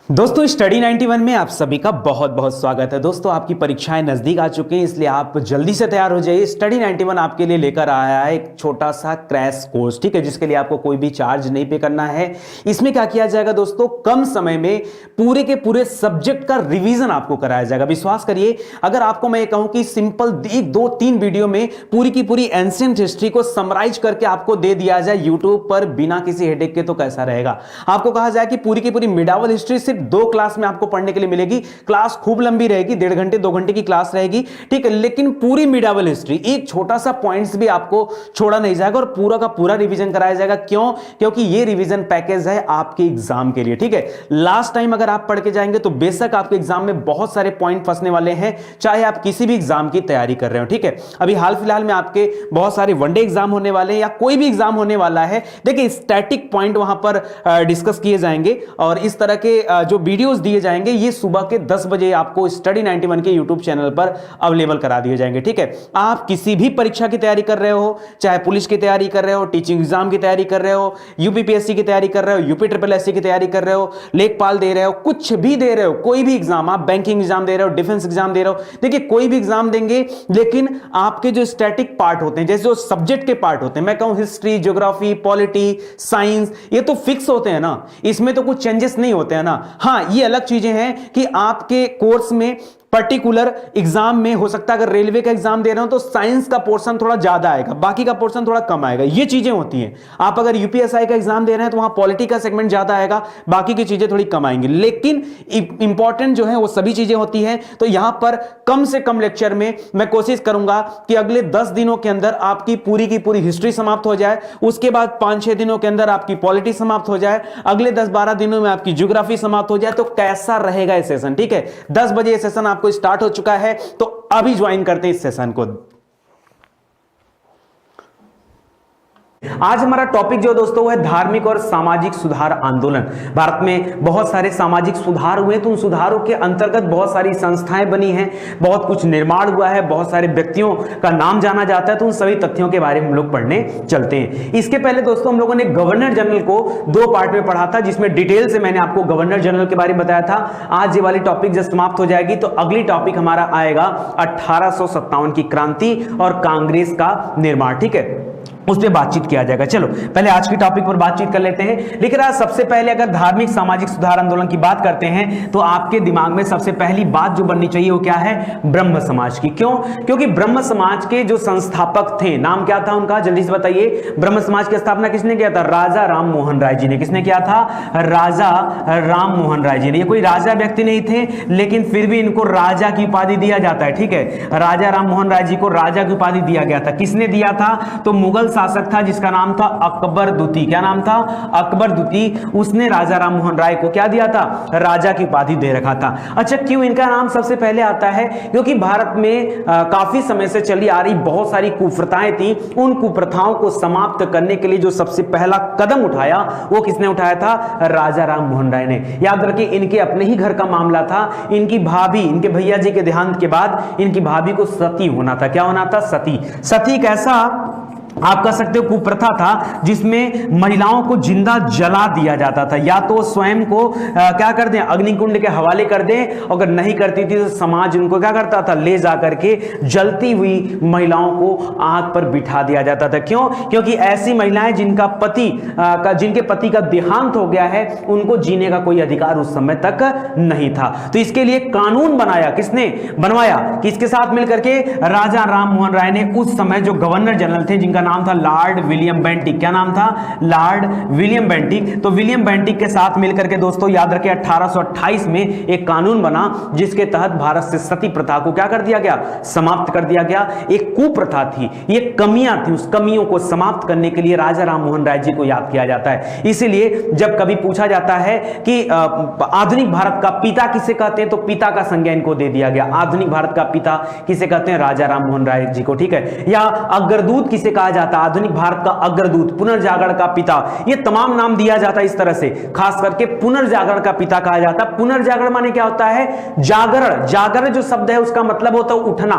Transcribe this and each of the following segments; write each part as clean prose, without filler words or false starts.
दोस्तों स्टडी 91 में आप सभी का बहुत बहुत स्वागत है। दोस्तों आपकी परीक्षाएं नजदीक आ चुकी हैं, इसलिए आप जल्दी से तैयार हो जाइए। स्टडी 91 आपके लिए लेकर आया है एक छोटा सा क्रैश कोर्स, ठीक है, जिसके लिए आपको कोई भी चार्ज नहीं पे करना है। इसमें क्या किया जाएगा दोस्तों, कम समय में पूरे के पूरे सब्जेक्ट का रिवीजन आपको कराया जाएगा। विश्वास करिए, अगर आपको मैं कहूं कि सिंपल एक दो तीन वीडियो में पूरी की पूरी एंशिएंट हिस्ट्री को समराइज करके आपको दे दिया जाए यूट्यूब पर बिना किसी हेडेक के, तो कैसा रहेगा। आपको कहा जाए कि पूरी की पूरी मिडावल हिस्ट्री सिर्फ 2 क्लास में आपको पढ़ने के लिए मिलेगी। क्लास खूब लंबी रहेगी, 1.5 घंटे 2 घंटे की क्लास रहेगी, ठीक है, लेकिन पूरी मिडावल हिस्ट्री एक छोटा सा पॉइंट्स भी आपको छोड़ा नहीं जाएगा और पूरा का पूरा रिवीजन कराया जाएगा। क्यों? क्योंकि ये रिवीजन पैकेज है आपके एग्जाम के लिए, ठीक है। लास्ट टाइम अगर आप पढ़ के जाएंगे तो बेशक आपके एग्जाम में बहुत सारे पॉइंट फंसने वाले हैं, चाहे आप किसी भी एग्जाम की तैयारी कर रहे हो, ठीक है। अभी हाल फिलहाल में आपके बहुत सारे वनडे एग्जाम होने वाले हैं या कोई भी एग्जाम होने वाला है, देखिए स्टैटिक पॉइंट वहां पर डिस्कस किए जाएंगे और इस तरह के जो वीडियोस दिए जाएंगे ये सुबह के 10 बजे आपको स्टडी 91 के यूट्यूब चैनल पर अवेलेबल करा दिए जाएंगे, ठीक है। आप किसी भी परीक्षा की तैयारी कर रहे हो, चाहे पुलिस की तैयारी कर रहे हो, टीचिंग एग्जाम की तैयारी कर रहे हो, यूपीपीएससी की तैयारी कर रहे हो, यूपी ट्रिपल एससी की तैयारी कर रहे हो, लेखपाल दे रहे हो, कुछ भी दे रहे हो, कोई भी एग्जाम, आप बैंकिंग एग्जाम दे रहे हो, डिफेंस एग्जाम दे रहे हो, देखिए कोई भी एग्जाम देंगे, लेकिन आपके जो स्टैटिक पार्ट होते हैं, जैसे जो सब्जेक्ट के पार्ट होते हैं, मैं कहूं हिस्ट्री, ज्योग्राफी, पॉलिटी, साइंस, ये तो फिक्स होते हैं ना, इसमें तो कुछ चेंजेस नहीं होते हैं ना। हां, ये अलग चीजें हैं कि आपके कोर्स में पर्टिकुलर एग्जाम में हो सकता है, अगर रेलवे का एग्जाम दे रहे हो तो साइंस का पोर्शन थोड़ा ज्यादा आएगा, बाकी का पोर्शन थोड़ा कम आएगा, ये चीजें होती हैं। आप अगर यूपीएसआई का एग्जाम दे रहे हैं तो वहां पॉलिटी का सेगमेंट ज्यादा आएगा, बाकी की चीजें थोड़ी कम आएंगी, लेकिन इंपॉर्टेंट जो है वो सभी चीजें होती हैं। तो यहां पर कम से कम लेक्चर में मैं कोशिश करूंगा कि अगले 10 दिनों के अंदर आपकी पूरी की पूरी हिस्ट्री समाप्त हो जाए, उसके बाद 5-6 दिनों के अंदर आपकी पॉलिटी समाप्त हो जाए, अगले 10-12 दिनों में आपकी ज्योग्राफी समाप्त हो जाए। तो कैसा रहेगा ये सेशन, ठीक है। 10 बजे ये सेशन आपको स्टार्ट हो चुका है, तो अभी ज्वाइन करते हैं इस सेशन को। आज हमारा टॉपिक जो दोस्तों वो है धार्मिक और सामाजिक सुधार आंदोलन। भारत में बहुत सारे सामाजिक सुधार हुए, तो उन सुधारों के अंतर्गत बहुत सारी संस्थाएं बनी हैं, बहुत कुछ निर्माण हुआ है, बहुत सारे व्यक्तियों का नाम जाना जाता है, तो उन सभी तथ्यों के बारे में हम लोग पढ़ने चलते हैं। इसके पहले दोस्तों हम लोगों ने गवर्नर जनरल को 2 पार्ट में पढ़ा था, जिसमें डिटेल से मैंने आपको गवर्नर जनरल के बारे में बताया था। आज ये वाली टॉपिक जब समाप्त हो जाएगी तो अगली टॉपिक हमारा आएगा 1857 की क्रांति और कांग्रेस का निर्माण, ठीक है, उस पर बातचीत किया जाएगा। चलो पहले आज की टॉपिक पर बातचीत कर लेते हैं। लेकिन आज सबसे पहले अगर धार्मिक सामाजिक सुधार आंदोलन की बात करते हैं तो आपके दिमाग में सबसे पहली बात जो बननी चाहिए वो क्या है, ब्रह्म समाज की। क्यों? क्योंकि ब्रह्म समाज के जो संस्थापक थे, नाम क्या था उनका, जल्दी से बताइए। ब्रह्म समाज की स्थापना किसने किया था? राजा राम मोहन राय जी ने। किसने किया था? राजा राम मोहन राय जी ने। ये कोई राजा व्यक्ति नहीं थे, लेकिन फिर भी इनको राजा की उपाधि दिया जाता है, ठीक है। राजा राम मोहन राय जी को राजा की उपाधि दिया गया था। किसने दिया था? तो मुगल शासक था जिसका नाम था अकबर द्वितीय। क्या नाम था? अकबर द्वितीय। उसने राजा राम मोहन राय को क्या दिया था? राजा की उपाधि दे रखा था। अच्छा, क्यों इनका नाम सबसे पहले आता है? क्योंकि भारत में काफी समय से चली आ रही बहुत सारी कुप्रथाएं थी, उन कुप्रथाओं को समाप्त करने के लिए जो सबसे पहला कदम उठाया वो किसने उठाया था? राजा राम मोहन राय ने। याद रखिए, इनके अपने ही घर का मामला था। इनकी भाभी, इनके भैया जी के देहांत के बाद इनकी भाभी को सती होना था। क्या होना था? सती। सती कैसा आप कह सकते हो कुप्रथा था, जिसमें महिलाओं को जिंदा जला दिया जाता था। या तो स्वयं को क्या कर दें, अग्निकुंड के हवाले कर दें, अगर नहीं करती थी तो समाज उनको क्या करता था, ले जा करके जलती हुई महिलाओं को आग पर बिठा दिया जाता था। क्यों? क्योंकि ऐसी महिलाएं जिनके पति का देहांत हो गया है, उनको जीने का कोई अधिकार उस समय तक नहीं था। तो इसके लिए कानून बनाया, किसने बनवाया? किसके साथ मिलकर के? राजा राम मोहन राय ने। उस समय जो गवर्नर जनरल थे जिनका नाम था लॉर्ड विलियम बेंटिक। क्या नाम था? Lord William Bentinck. तो विलियम बेंटिक के साथ मिलकर के दोस्तों याद रखिए 1828 में एक कानून बना, जिसके तहत भारत से सती प्रथा को क्या कर दिया गया? समाप्त कर दिया गया। एक कुप्रथा थी, ये कमियां थी, उस कमियों को समाप्त करने के लिए राजा राम मोहन राय जी को याद किया जाता है। इसीलिए जब कभी पूछा जाता है कि आधुनिक भारत का पिता किसे कहते हैं, तो पिता का संज्ञा इनको दे दिया गया। आधुनिक भारत का पिता किसे कहते हैं? राजा राम मोहन राय जी को, ठीक है। या अग्रदूत किसे कहा जाता? आधुनिक भारत का अग्रदूत, पुनर्जागरण का पिता, ये तमाम नाम दिया जाता है इस तरह से। खास करके पुनर्जागरण का पिता कहा जाता है। पुनर्जागरण माने क्या होता है? जागरण। जागरण जो शब्द है उसका मतलब होता है उठना।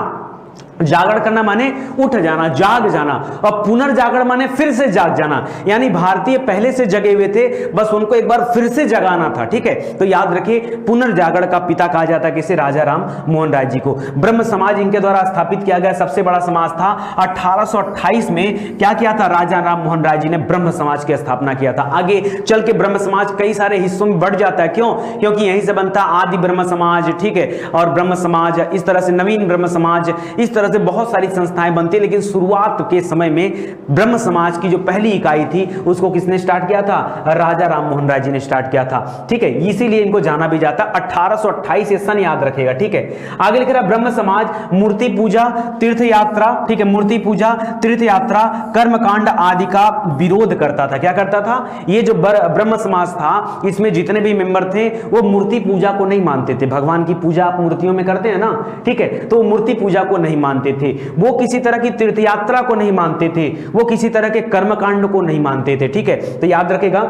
जागरण करना माने उठ जाना, जाग जाना, और पुनर्जागरण माने फिर से जाग जाना, यानी भारतीय पहले से जगे हुए थे, बस उनको एक बार फिर से जगाना था। ठीक है, तो याद रखिए पुनर्जागरण का पिता कहा जाता है किसे? राजा राम मोहन राय जी को। ब्रह्म समाज इनके द्वारा स्थापित किया गया सबसे बड़ा समाज था। 1828 में क्या किया था? राजा राम मोहन राय जी ने ब्रह्म समाज की स्थापना किया था। आगे चल के ब्रह्म समाज कई सारे हिस्सों में बढ़ जाता है, क्यों? क्योंकि यहीं से बनता आदि ब्रह्म समाज, ठीक है, और ब्रह्म समाज, इस तरह से नवीन ब्रह्म समाज, इस तरह से बहुत सारी संस्थाएं बनती है। लेकिन शुरुआत के समय में ब्रह्म समाज की जो पहली इकाई थी उसको किसने स्टार्ट किया था? राजा राम मोहन राय जी ने स्टार्ट किया था। ठीक है, इसीलिए इनको जाना भी जाता 1828 ये सन याद रखेगा। ठीक है, आगे लिख रहा ब्रह्म समाज मूर्ति पूजा, तीर्थ यात्रा, ठीक है, मूर्ति पूजा, तीर्थ यात्रा, कर्मकांड आदि का विरोध करता था। क्या करता था? ये जो ब्रह्म समाज था इसमें जितने भी मेंबर थे वो मूर्ति पूजा को नहीं मानते थे। भगवान की पूजा आप मूर्तियों में करते हैं ना, ठीक है, तो मूर्ति पूजा को नहीं मानते थे, वो किसी तरह की तीर्थ यात्रा को नहीं मानते थे, वो किसी तरह के कर्मकांड को नहीं मानते थे। ठीक है, तो याद रखेगा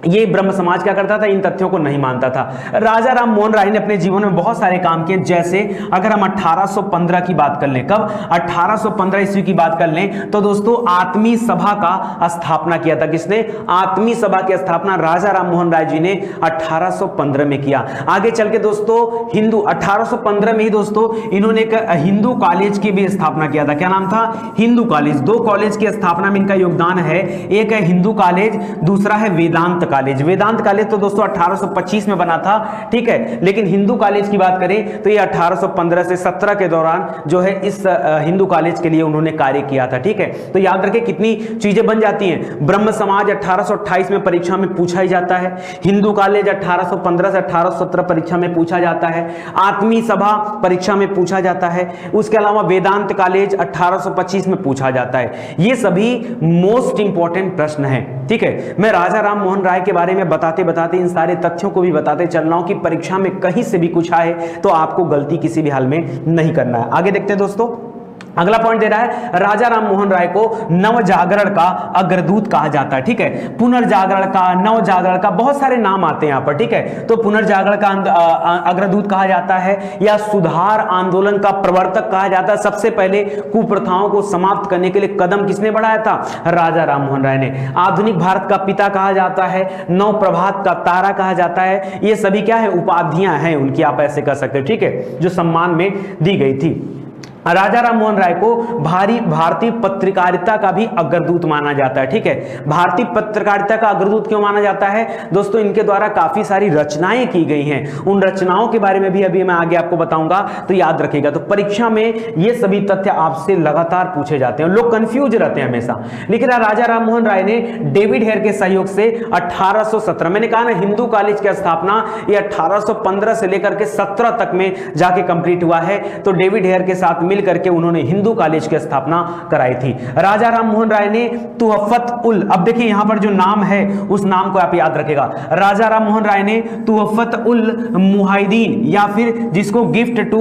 ये ब्रह्म समाज क्या करता था? इन तथ्यों को नहीं मानता था। राजा राम मोहन राय ने अपने जीवन में बहुत सारे काम किए, जैसे अगर हम 1815 की बात कर लें, कब? 1815 ईस्वी की बात कर लें तो दोस्तों आत्मी सभा का स्थापना किया था। किसने? आत्मी सभा की स्थापना राजा राम मोहन राय जी ने 1815 में किया। आगे चल के दोस्तों हिंदू 1815 में ही दोस्तों इन्होंने एक हिंदू कॉलेज की भी स्थापना किया था। क्या नाम था? हिंदू कॉलेज। दो कॉलेज की स्थापना में इनका योगदान है, एक है हिंदू कॉलेज, दूसरा है वेदांत कॉलेज। वेदांत कॉलेज तो दोस्तों 1825 में बना था, ठीक है, लेकिन हिंदू कॉलेज की बात करें तो ये 1815 से 17 के दौरान जो है इस हिंदू कॉलेज के लिए उन्होंने कार्य किया था। ठीक है, तो याद रखें कितनी चीजें बन जाती हैं। ब्रह्म समाज 1828 में परीक्षा में पूछा ही जाता है, हिंदू कॉलेज 1815 से 1817 परीक्षा में पूछा जाता है, आत्मी सभा परीक्षा में पूछा जाता है, उसके अलावा वेदांत कॉलेज 1825 में पूछा जाता है। ये सभी मोस्ट इंपॉर्टेंट प्रश्न है। ठीक है, मैं राजा राम मोहन राय के बारे में बताते बताते इन सारे तथ्यों को भी बताते चल रहा हूं कि परीक्षा में कहीं से भी कुछ आए तो आपको गलती किसी भी हाल में नहीं करना है। आगे देखते हैं दोस्तों, अगला पॉइंट दे रहा है राजा राम मोहन राय को नव जागरण का अग्रदूत कहा जाता है। ठीक है, पुनर्जागरण का, नव जागरण का, बहुत सारे नाम आते हैं यहां पर। ठीक है, तो पुनर्जागरण का अग्रदूत कहा जाता है या सुधार आंदोलन का प्रवर्तक कहा जाता है। सबसे पहले कुप्रथाओं को समाप्त करने के लिए कदम किसने बढ़ाया था? राजा राम मोहन राय ने। आधुनिक भारत का पिता कहा जाता है, नव प्रभात का तारा कहा जाता है। ये सभी क्या है? उपाधियां हैं उनकी, आप ऐसे कह सकते हो। ठीक है, जो सम्मान में दी गई थी। राजा राम मोहन राय को भारतीय पत्रकारिता का भी अग्रदूत माना जाता है। ठीक है, भारतीय पत्रकारिता का अग्रदूत क्यों माना जाता है? दोस्तों इनके द्वारा काफी सारी रचनाएं की गई हैं, उन रचनाओं के बारे में भी अभी मैं आगे आपको बताऊंगा, तो याद रखिएगा। तो परीक्षा में ये सभी तथ्य आपसे लगातार पूछे जाते हैं, लोग कंफ्यूज रहते हैं हमेशा। लेकिन राजा राम मोहन राय ने डेविड हेयर के सहयोग से 1817, मैंने कहा ना हिंदू कॉलेज की स्थापना ये 1815 से लेकर के 17 तक में जाके कंप्लीट हुआ है। तो डेविड हेयर के साथ मिल करके उन्होंने हिंदू कॉलेज की स्थापना कराई थी। राजा राम मोहन राय ने तुहफत उल, अब देखिए यहां पर जो नाम है उस नाम को आप याद रखेगा। राजा राम मोहन राय ने तुहफत उल मुहाइदीन, या फिर जिसको गिफ्ट टू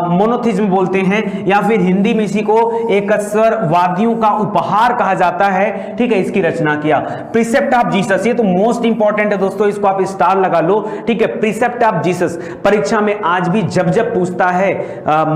मोनोथिज्म बोलते हैं, या फिर हिंदी में इसी को एकस्वरवादियों का उपहार कहा जाता है। ठीक है, इसकी रचना किया। प्रिसेप्ट ऑफ जीसस, ये तो मोस्ट इंपॉर्टेंट है दोस्तों, इसको आप स्टार लगा लो। ठीक है, प्रिसेप्ट ऑफ जीसस परीक्षा में आज भी जब पूछता है,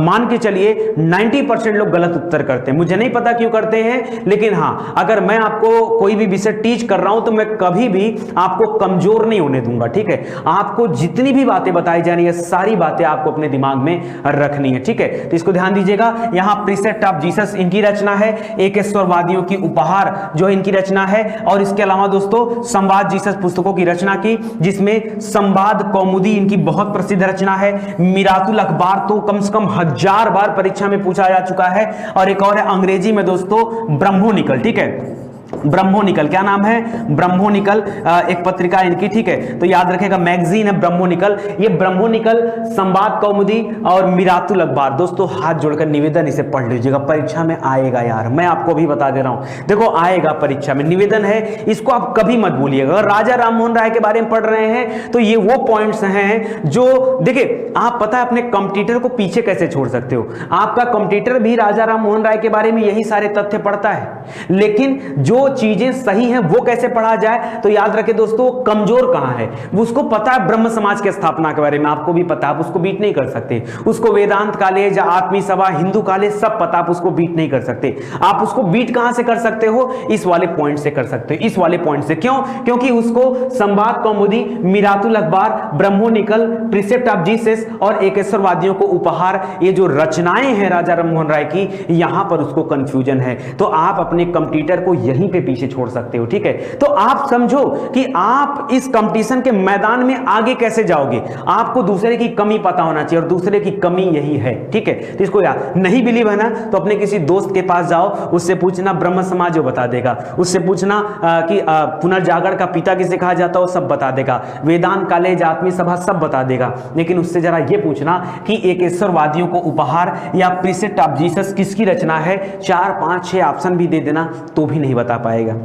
मान के चलिए 90% लोग गलत उत्तर करते हैं। मुझे नहीं पता क्यों करते हैं, लेकिन हां अगर मैं आपको कोई भी विषय टीच कर रहा हूं तो मैं कभी भी आपको कमजोर नहीं होने दूंगा। ठीक है, आपको जितनी भी बातें बताई जा रही है सारी बातें आपको अपने दिमाग में रखनी है। ठीक है, तो इसको ध्यान दीजिएगा। यहां प्रीसेप्ट ऑफ जीसस इनकी रचना है, एकेश्वरवादियों की उपहार जो इनकी रचना है, और इसके अलावा दोस्तों संवाद जीसस पुस्तकों की रचना की, जिसमें संवाद कौमुदी इनकी बहुत प्रसिद्ध रचना है। मिरातुल अखबार तो कम से कम 1000 बार परीक्षा में पूछा जा चुका है। और एक और है अंग्रेजी में दोस्तों ब्रह्मोनिकल। ठीक है, ब्रह्मोनिकल, क्या नाम है? ब्रह्मोनिकल, एक पत्रिका इनकी। ठीक है, तो याद रखेगा मैगजीन है ब्रह्मोनिकल। ये ब्रह्मोनिकल, संवाद कौमुदी और मिरातुल अखबार, दोस्तों हाथ जोड़कर निवेदन इसे पढ़ लीजिएगा, परीक्षा में आएगा यार, मैं आपको भी बता दे रहा हूं। देखो आएगा परीक्षा में, निवेदन है, इसको आप कभी मत भूलिएगा। अगर राजा राम मोहन राय के बारे में पढ़ रहे हैं तो ये वो पॉइंट्स हैं जो, देखिए आप पता है अपने कंपटीटर को पीछे कैसे छोड़ सकते हो। आपका कंपटीटर भी राजा राम मोहन राय के बारे में यही सारे तथ्य पढ़ता है, लेकिन जो जो चीजें सही हैं वो कैसे पढ़ा जाए, तो याद रखें दोस्तों कमजोर कहां है, उसको पता है ब्रह्म समाज के स्थापना के बारे में, आपको भी पता है, आप उसको बीट नहीं कर सकते। उसको वेदांत कॉलेज, आत्मी सभा, हिंदू कॉलेज सब पता, आप उसको बीट नहीं कर सकते। आप उसको बीट कहां से कर सकते हो, इस वाले पॉइंट से कर सकते हो, इस वाले पॉइंट से। क्यों? क्योंकि उसको संवाद कौमुदी, मिरातुल अखबार, ब्रह्मोनिकल, प्रिसेप्ट ऑफ जीसस और एकेश्वरवादियों को उपहार, ये जो रचनाएं हैं राजा राममोहन राय की, यहां पर उसको कंफ्यूजन है। तो आप अपने कंपटीटर को यहीं पे पीछे छोड़ सकते हो, ठीक है। तो आप समझो कि आप इस कंपटीशन के मैदान में आगे कैसे जाओगे, आपको दूसरे की कमी पता होना चाहिए और दूसरे की कमी यही है, ठीक है। तो इसको याद, नहीं बिलीव है ना, तो अपने किसी दोस्त के पास जाओ, उससे पूछना ब्रह्म समाज, वो बता देगा। उससे पूछना कि पुनर्जागरण का पिता किसे कहा जाता है, सब बता देगा। वेदांत कॉलेज, आत्मी सभा सब बता देगा। लेकिन उससे जरा ये पूछना कि एकेश्वरवादियों को उपहार या प्रीसेप्ट ऑफ जीसस किसकी रचना है, 4, 5, 6 ऑप्शन भी दे देना तो भी नहीं बता पाएगा।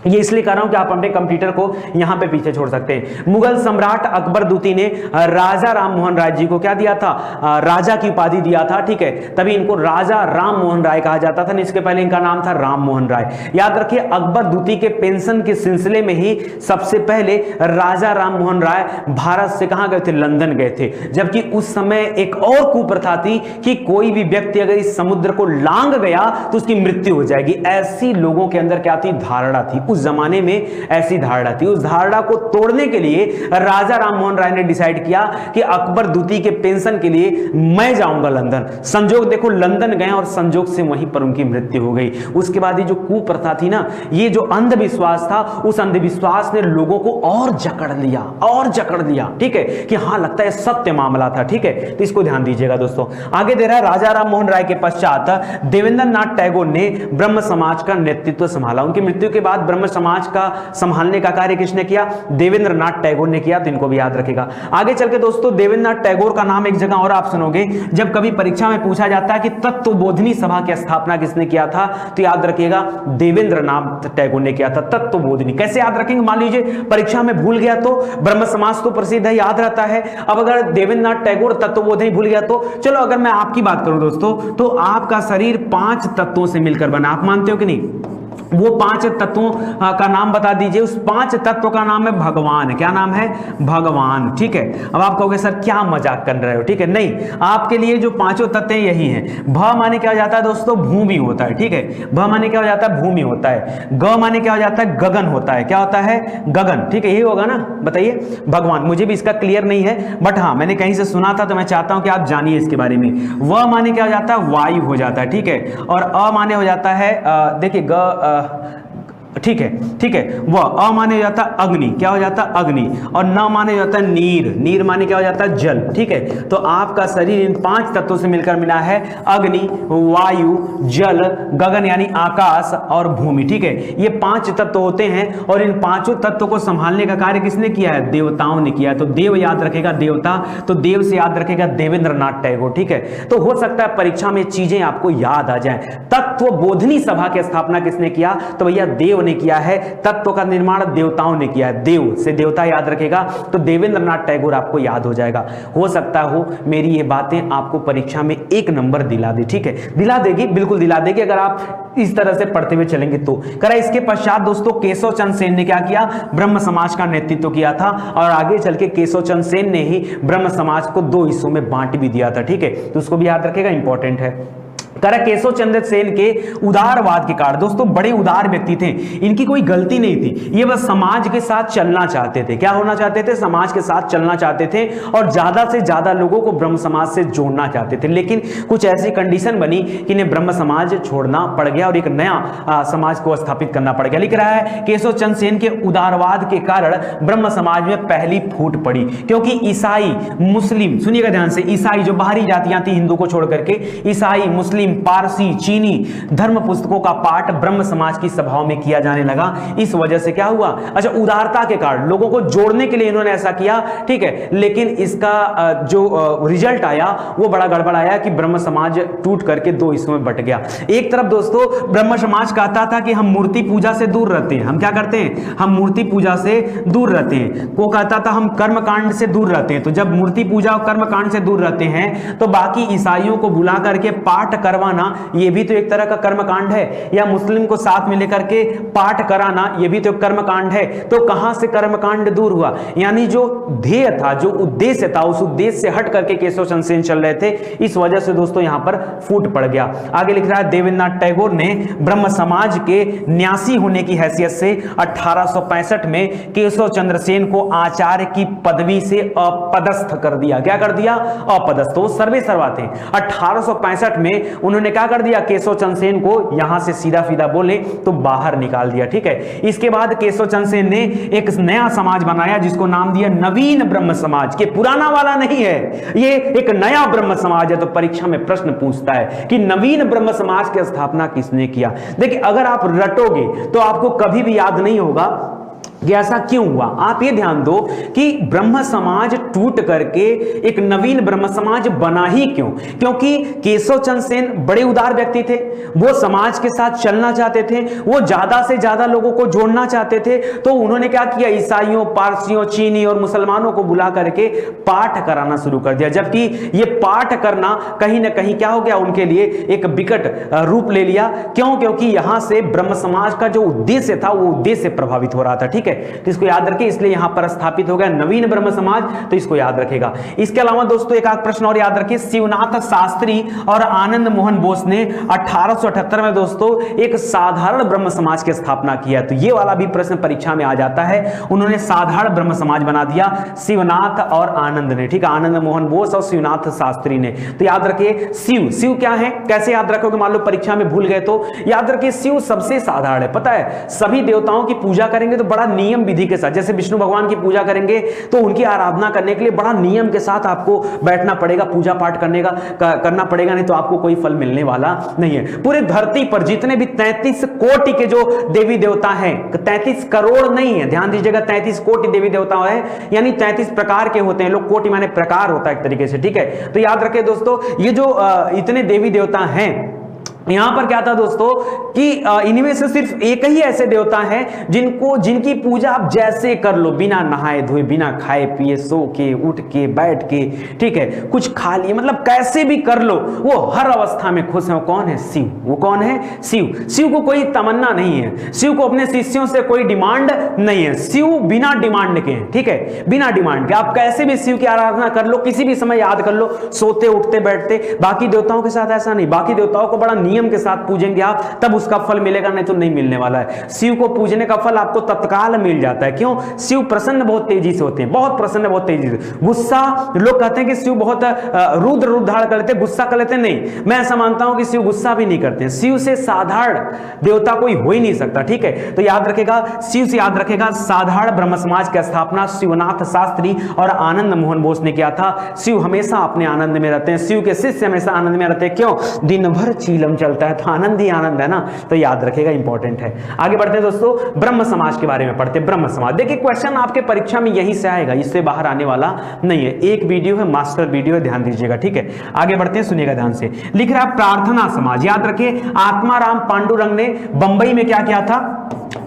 ये इसलिए कर रहा हूं कि आप अपने कंप्यूटर को यहां पे पीछे छोड़ सकते हैं। मुगल सम्राट अकबर द्वितीय ने राजा राममोहन राय जी को क्या दिया था, राजा की उपाधि दिया था, ठीक है। तभी इनको राजा राममोहन राय कहा जाता था, इसके पहले इनका नाम था राममोहन राय। याद रखिए अकबर द्वितीय के पेंशन के सिलसिले में ही सबसे पहले राजा राममोहन राय भारत से कहां गए थे, लंदन गए थे। जबकि उस समय एक और कुप्रथा थी कि कोई भी व्यक्ति अगर इस समुद्र को लांग गया तो उसकी मृत्यु हो जाएगी। ऐसी लोगों के अंदर क्या थी, धारणा थी। उस जमाने में ऐसी धारणा थी। उस धारणा को तोड़ने के लिए राजा राममोहन राय ने डिसाइड किया कि अकबर द्वितीय के पेंशन के लिए मैं जाऊंगा लंदन। संजोग देखो, लंदन गए और संजोग से वहीं पर उनकी मृत्यु हो गई। उसके बाद ये जो कुप्रथा थी ना, ये जो अंधविश्वास था, उस अंधविश्वास ने लोगों को और जकड़ लिया, ठीक है, कि हां लगता है सत्य मामला था, ठीक है। तो इसको ध्यान दीजिएगा दोस्तों। आगे दे रहा है, राजा राममोहन राय के पश्चात देवेंद्र नाथ टैगोर ने ब्रह्म समाज का नेतृत्व संभाला। उनकी मृत्यु के बाद ब्रह्म समाज का संभालने का कार्य किसने किया, देवेंद्र नाथ टैगोर ने किया। तो इनको भी याद रखेगा। आगे चल के दोस्तों देवेंद्र नाथ टैगोर का नाम एक जगह और आप सुनोगे, जब कभी परीक्षा में पूछा जाता है कि तत्वबोधिनी सभा की स्थापना किसने किया था, तो याद रखिएगा देवेंद्र नाथ टैगोर ने किया था। तत्वबोधिनी कैसे याद रखेंगे, मान लीजिए परीक्षा में भूल गया तो ब्रह्म समाज तो प्रसिद्ध है, याद रहता है। अब अगर देवेंद्र नाथ टैगोर तत्वबोधिनी भूल गया तो चलो, अगर मैं आपकी बात करूं दोस्तों, तो आपका शरीर 5 तत्वों से मिलकर बना, आप मानते हो कि नहीं? वो 5 तत्वों का नाम बता दीजिए। उस 5 तत्वों का नाम है भगवान। क्या नाम है, भगवान, ठीक है। अब आप कहोगे सर क्या मजाक कर रहे हो, ठीक है, नहीं, आपके लिए जो 5 तत्व यही हैं। भ माने क्या हो जाता है दोस्तों, भूमि होता है, ठीक है। भ माने क्या हो जाता है, भूमि होता है। ग माने क्या हो जाता है, गगन होता है। क्या होता है, गगन, ठीक है, यही होगा ना, बताइए। भगवान, मुझे भी इसका क्लियर नहीं है, बट हाँ मैंने कहीं से सुना था, तो मैं चाहता हूं कि आप जानिए इसके बारे में। व माने क्या हो जाता है, वायु हो जाता है, ठीक है। और अ माने हो जाता है, देखिए ठीक है, वह अ माने हो जाता है अग्नि। क्या हो जाता है, अग्नि। और न माने हो जाता है नीर। नीर माने क्या हो जाता है, जल, ठीक है। तो आपका शरीर इन 5 तत्वों से मिलकर मिला है, अग्नि, वायु, जल, गगन यानी आकाश और भूमि, ठीक है। ये 5 तत्व होते हैं और इन 5 तत्वों को संभालने का कार्य किसने किया है, देवताओं ने किया है। तो देव याद रखेगा, देवता, तो देव से याद रखेगा देवेंद्र नाथ टैगोर, ठीक है। तो हो सकता है परीक्षा में चीजें आपको याद आ जाए। तत्वबोधिनी सभा की स्थापना किसने किया, तो भैया देव ने किया है। तत्व का निर्माण देवताओं ने किया है, देव से देवता याद रखेगा, तो देवेंद्र नाथ टैगोर आपको याद हो जाएगा। हो सकता हो मेरी ये बातें आपको परीक्षा में 1 नंबर दिला दे, ठीक है, दिला देगी, बिल्कुल दिला देगी, अगर आप इस तरह से पढ़ते हुए चलेंगे तो। करा इसके पश्चात दोस्तों केशव चंद्र सेन ने क्या किया, ब्रह्म समाज का नेतृत्व किया था। और आगे चल के केशव चंद्र सेन ने ही ब्रह्म समाज को 2 हिस्सों में बांट भी दिया था, ठीक है। तो उसको भी याद रखेगा, इंपॉर्टेंट है। करा केशव चंद्र सेन के उदारवाद के कारण, दोस्तों बड़े उदार व्यक्ति थे, इनकी कोई गलती नहीं थी, ये बस समाज के साथ चलना चाहते थे। क्या होना चाहते थे, समाज के साथ चलना चाहते थे और ज्यादा से ज्यादा लोगों को ब्रह्म समाज से जोड़ना चाहते थे। लेकिन कुछ ऐसी कंडीशन बनी कि इन्हें ब्रह्म समाज छोड़ना पड़ गया और एक नया समाज को स्थापित करना पड़ गया। लिख रहा है केशव चंद्र सेन के उदारवाद के कारण ब्रह्म समाज में पहली फूट पड़ी, क्योंकि ईसाई, मुस्लिम, सुनिएगा ध्यान से, ईसाई जो बाहरी जातियां थी हिंदू को छोड़ करके, ईसाई, मुस्लिम, पारसी, चीनी धर्म पुस्तकों का पाठ ब्रह्म समाज की सभाओं में किया जाने लगा। इस वजह से क्या हुआ, अच्छा उदारता के कारण लोगों को जोड़ने के लिए इन्होंने ऐसा किया, ठीक है। लेकिन इसका जो रिजल्ट आया वो बड़ा गड़बड़ आया कि ब्रह्म समाज टूट करके 2 हिस्सों में बट गया। एक तरफ दोस्तों ब्रह्म समाज कहता था कि हम मूर्ति पूजा से दूर रहते हैं, हम क्या करते हैं, हम मूर्ति पूजा से दूर रहते हैं। वो कहता था हम कर्म कांड से दूर रहते हैं। तो जब मूर्ति पूजा और कर्म कांड से दूर रहते हैं तो बाकी ईसाइयों को बुला करके पाठ कर करवाना ये भी तो एक तरह का कर्मकांड है, या मुस्लिम को साथ में लेकर के पाठ कराना ये भी तो कर्मकांड है। तो कहां से कर्मकांड दूर हुआ, यानी जो ध्येय था, जो उद्देश्य था, उस उद्देश्य से हट करके केशव चंद्र सेन चल रहे थे, इस वजह से दोस्तों यहां पर फूट पड़ गया। आगे लिख रहा है देवेंद्रनाथ टैगोर ने ब्रह्म समाज के न्यासी होने की हैसियत से 1865 में केशव चंद्र सेन को आचार्य की पदवी से अपदस्थ कर दिया। क्या कर दिया? अपदस्थ। तो सर्वे सर्वा थे। 1865 में उन्होंने क्या कर दिया? केशव चंद्र सेन को यहां से सीधा सीधा बोले तो बाहर निकाल दिया। ठीक है, इसके बाद केशव चंद्र सेन ने एक नया समाज बनाया जिसको नाम दिया नवीन ब्रह्म समाज। के पुराना वाला नहीं है, ये एक नया ब्रह्म समाज है। तो परीक्षा में प्रश्न पूछता है कि नवीन ब्रह्म समाज की स्थापना किसने किया। देखिए, अगर आप रटोगे तो आपको कभी भी याद नहीं होगा कि ऐसा क्यों हुआ। आप ये ध्यान दो कि ब्रह्म समाज टूट करके एक नवीन ब्रह्म समाज बना ही क्यों? क्योंकि केशव चंद्र सेन बड़े उदार व्यक्ति थे, वो समाज के साथ चलना चाहते थे, वो ज्यादा से ज्यादा लोगों को जोड़ना चाहते थे। तो उन्होंने क्या किया? ईसाइयों, पारसियों, चीनी और मुसलमानों को बुला करके पाठ कराना शुरू कर दिया। जबकि ये पाठ करना कहीं ना कहीं क्या हो गया, उनके लिए एक विकट रूप ले लिया। क्यों? क्योंकि यहां से ब्रह्म समाज का जो उद्देश्य था वो उद्देश्य प्रभावित हो रहा था। ठीक है, तो इसको याद रखिए, इसलिए यहां पर स्थापित हो गया नवीन ब्रह्म समाज। तो इसको याद रखेगा। इसके अलावा दोस्तों एक आध प्रश्न और याद रखिए, शिवनाथ शास्त्री और आनंद मोहन बोस ने 1878 में दोस्तों एक साधारण ब्रह्म समाज की स्थापना किया। तो ये वाला भी प्रश्न परीक्षा में आ जाता है। उन्होंने साधारण ब्रह्म समाज बना दिया, शिवनाथ और आनंद ने। ठीक है, आनंद मोहन बोस और शिवनाथ शास्त्री ने। तो याद रखिए, शिव, शिव क्या है, कैसे याद रखोगे? मान लो परीक्षा में भूल गए तो याद रखिए, शिव सबसे साधारण है। पता है, सभी देवताओं की पूजा करेंगे तो बड़ा नियम विधि के साथ, जैसे विष्णु भगवान की पूजा करेंगे तो उनकी आराधना करने के लिए बड़ा नियम के साथ आपको बैठना पड़ेगा, पूजा पाठ करना पड़ेगा, नहीं तो आपको कोई फल मिलने वाला नहीं है। पूरे धरती पर जितने भी 33 कोटि के जो देवी देवता हैं, 33 करोड़ नहीं है, ध्यान दीजिएगा, 33 कोटि देवी देवता है, यानी 33 प्रकार के होते हैं लोग। कोटि माने प्रकार होता है एक तरीके से। ठीक है, तो याद रखें दोस्तों, ये जो इतने देवी देवता हैं, यहां पर क्या था दोस्तों कि इनमें से सिर्फ एक ही ऐसे देवता हैं जिनकी पूजा आप जैसे कर लो, बिना नहाए धोए, बिना खाए पिए, सो के, उठ के, बैठ के, ठीक है, कुछ खा लिए, मतलब कैसे भी कर लो, वो हर अवस्था में खुश है। वो कौन है? शिव। वो कौन है? शिव। शिव को कोई तमन्ना नहीं है, शिव को अपने शिष्यों से कोई डिमांड नहीं है। शिव बिना डिमांड के हैं। ठीक है, बिना डिमांड के आप कैसे भी शिव की आराधना कर लो, किसी भी समय याद कर लो, सोते उठते बैठते। बाकी देवताओं के साथ ऐसा नहीं, बाकी देवताओं को बड़ा नियम के साथ पूजेंगे आप, तब उसका फल मिलेगा, नहीं तो नहीं मिलने वाला है। शिव को पूजने का फल आपको तत्काल मिल जाता है। क्यों? शिव प्रसन्न बहुत तेजी से होते हैं, बहुत प्रसन्न, बहुत तेजी से। गुस्सा, लोग कहते हैं कि शिव बहुत रुद्र रूप धारण कर लेते हैं, गुस्सा कर लेते हैं, नहीं, मैं ऐसा मानता हूं कि शिव गुस्सा भी नहीं करते हैं। शिव से साधारण देवता कोई हो ही नहीं सकता। ठीक है, तो याद रखेगा, शिव से याद रखेगा, साधारण ब्रह्म समाज की स्थापना शिवनाथ शास्त्री और आनंद मोहन बोस ने किया था। शिव हमेशा अपने आनंद में रहते हैं, शिव के शिष्य हमेशा आनंद में रहते हैं। क्यों? दिन भर चीलम चलता है तो आनंद ही आनंद है ना, तो याद रखेगा, इंपॉर्टेंट है। आगे बढ़ते हैं दोस्तों, ब्रह्म समाज के बारे में पढ़ते हैं। ब्रह्म समाज, देखिए क्वेश्चन आपके परीक्षा में यहीं से आएगा, इससे बाहर आने वाला नहीं है। एक वीडियो है, मास्टर वीडियो है, ध्यान दीजिएगा। ठीक है, आगे बढ़ते हैं, सुनिएगा ध्यान से। लिख रहा है प्रार्थना समाज। याद रखिए, आत्माराम पांडुरंग ने बंबई में क्या किया था?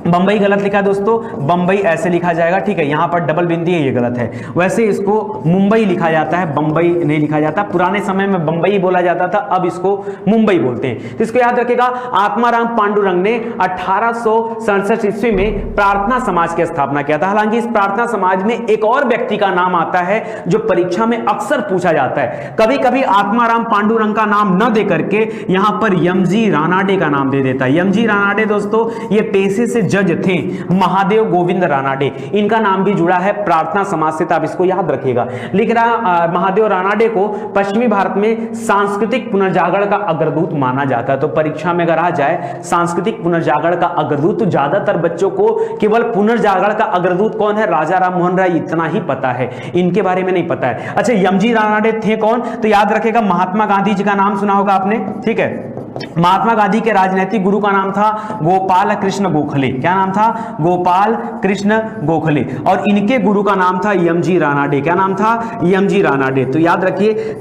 बंबई गलत लिखा दोस्तों, बंबई ऐसे लिखा जाएगा। ठीक है, यहां पर डबल बिंदी है, ये गलत है। वैसे इसको मुंबई लिखा जाता है, बंबई नहीं लिखा जाता। पुराने समय में बंबई बोला जाता था, अब इसको मुंबई बोलते हैं। तो इसको याद रखेगा, आत्माराम पांडुरंग ने 1867 ईस्वी में प्रार्थना समाज की स्थापना किया था। हालांकि इस प्रार्थना समाज में एक और व्यक्ति का नाम आता है जो परीक्षा में अक्सर पूछा जाता है। कभी कभी आत्माराम पांडुरंग का नाम न दे करके यहां पर यमजी रानाडे का नाम दे देता है। यमजी रानाडे दोस्तों ये पेशे से जज थे, महादेव गोविंद रानाडे, इनका नाम भी जुड़ा है प्रार्थना समाज से, तो आप इसको याद रखिएगा। लिख रहा महादेव रानाडे को पश्चिमी भारत में सांस्कृतिक पुनर्जागरण का अग्रदूत माना जाता है। तो परीक्षा में अगर आ जाए सांस्कृतिक पुनर्जागरण का अग्रदूत, तो ज्यादातर बच्चों को केवल पुनर्जागरण का अग्रदूत कौन है, राजा राम मोहन राय, इतना ही पता है, इनके बारे में नहीं पता है। अच्छा, यमजी रानाडे थे कौन? तो याद रखेगा, महात्मा गांधी जी का नाम सुना होगा आपने। ठीक है, महात्मा गांधी के राजनीतिक गुरु का नाम था गोपाल कृष्ण गोखले। क्या नाम था? गोपाल कृष्ण गोखले। और इनके गुरु का नाम था यमजी रानाडे। क्या नाम था? यमजी रानाडे। तो याद रखिए,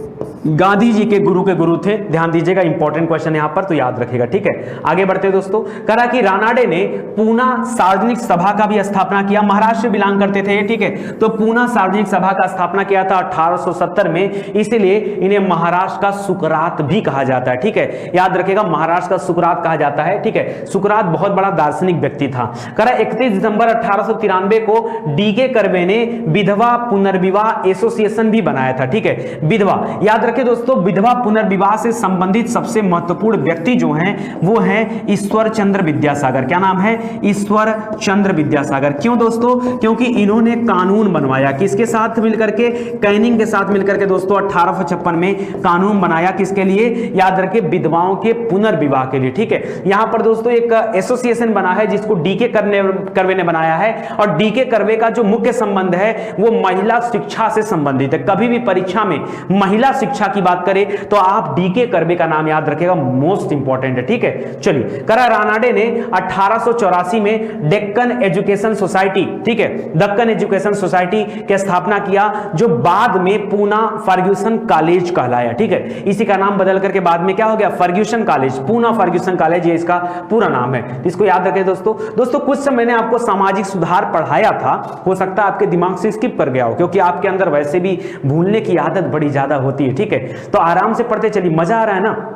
गांधी जी के गुरु थे। ध्यान दीजिएगा, इंपॉर्टेंट क्वेश्चन यहां पर, तो याद रखेगा, ठीक है। आगे बढ़ते हैं दोस्तों। करा कि रानाडे ने पूना सार्वजनिक सभा का भी स्थापना किया। महाराष्ट्र से बिलोंग करते थे, ठीक है। तो पूना सार्वजनिक सभा का स्थापना किया था 1870 में, इसीलिए इन्हें महाराष्ट्र का सुकरात भी कहा जाता है, ठीक है। याद रखेगा, महाराष्ट्र का सुकरात कहा जाता है, ठीक है। सुकरात बहुत बड़ा दार्शनिक व्यक्ति था। करा 31 दिसंबर 1893 को डीके कर्वे ने विधवा पुनर्विवाह एसोसिएशन भी बनाया था, ठीक है। विधवा, याद रखें दोस्तों, विधवा पुनर्विवाह से संबंधित सबसे महत्वपूर्ण व्यक्ति जो हैं वो हैं ईश्वर चंद्र विद्यासागर। क्या नाम है? ईश्वर चंद्र विद्यासागर। क्यों दोस्तों? क्योंकि इन्होंने कानून बनवाया, किसके साथ मिलकर के? कैनिंग के साथ मिलकर के दोस्तों 1856 में कानून बनाया। किसके लिए? याद रखें, विधवाओं के पुनर्विवाह के लिए, ठीक है। यहां पर दोस्तों एक एसोसिएशन बना है जिसको डीके कर्वे ने बनाया है, और डीके कर्वे का जो मुख्य संबंध है वो महिला शिक्षा से संबंधित है। कभी भी परीक्षा में महिला शिक्षा की बात करें तो आप डीके कर्वे का नाम याद रखेगा, मोस्ट इंपॉर्टेंट है, ठीक है। चलिए, करा रानाडे ने 1884 में डेक्कन एजुकेशन सोसाइटी, ठीक है, दक्कन एजुकेशन सोसाइटी की स्थापना किया, जो बाद में पूना फर्ग्यूसन कॉलेज कहलाया, ठीक है। इसी का नाम बदल करके बाद में क्या हो गया? Fergusson College, Poona Fergusson College, ये इसका पूरा नाम है। इसको याद रखें दोस्तों। दोस्तों कुछ समय मैंने आपको सामाजिक सुधार पढ़ाया था, हो सकता है आपके दिमाग से स्किप कर गया हो, क्योंकि आपके अंदर वैसे भी भूलने की आदत बड़ी ज्यादा होती है, ठीक है। तो आराम से पढ़ते चलिए, मजा आ रहा है ना?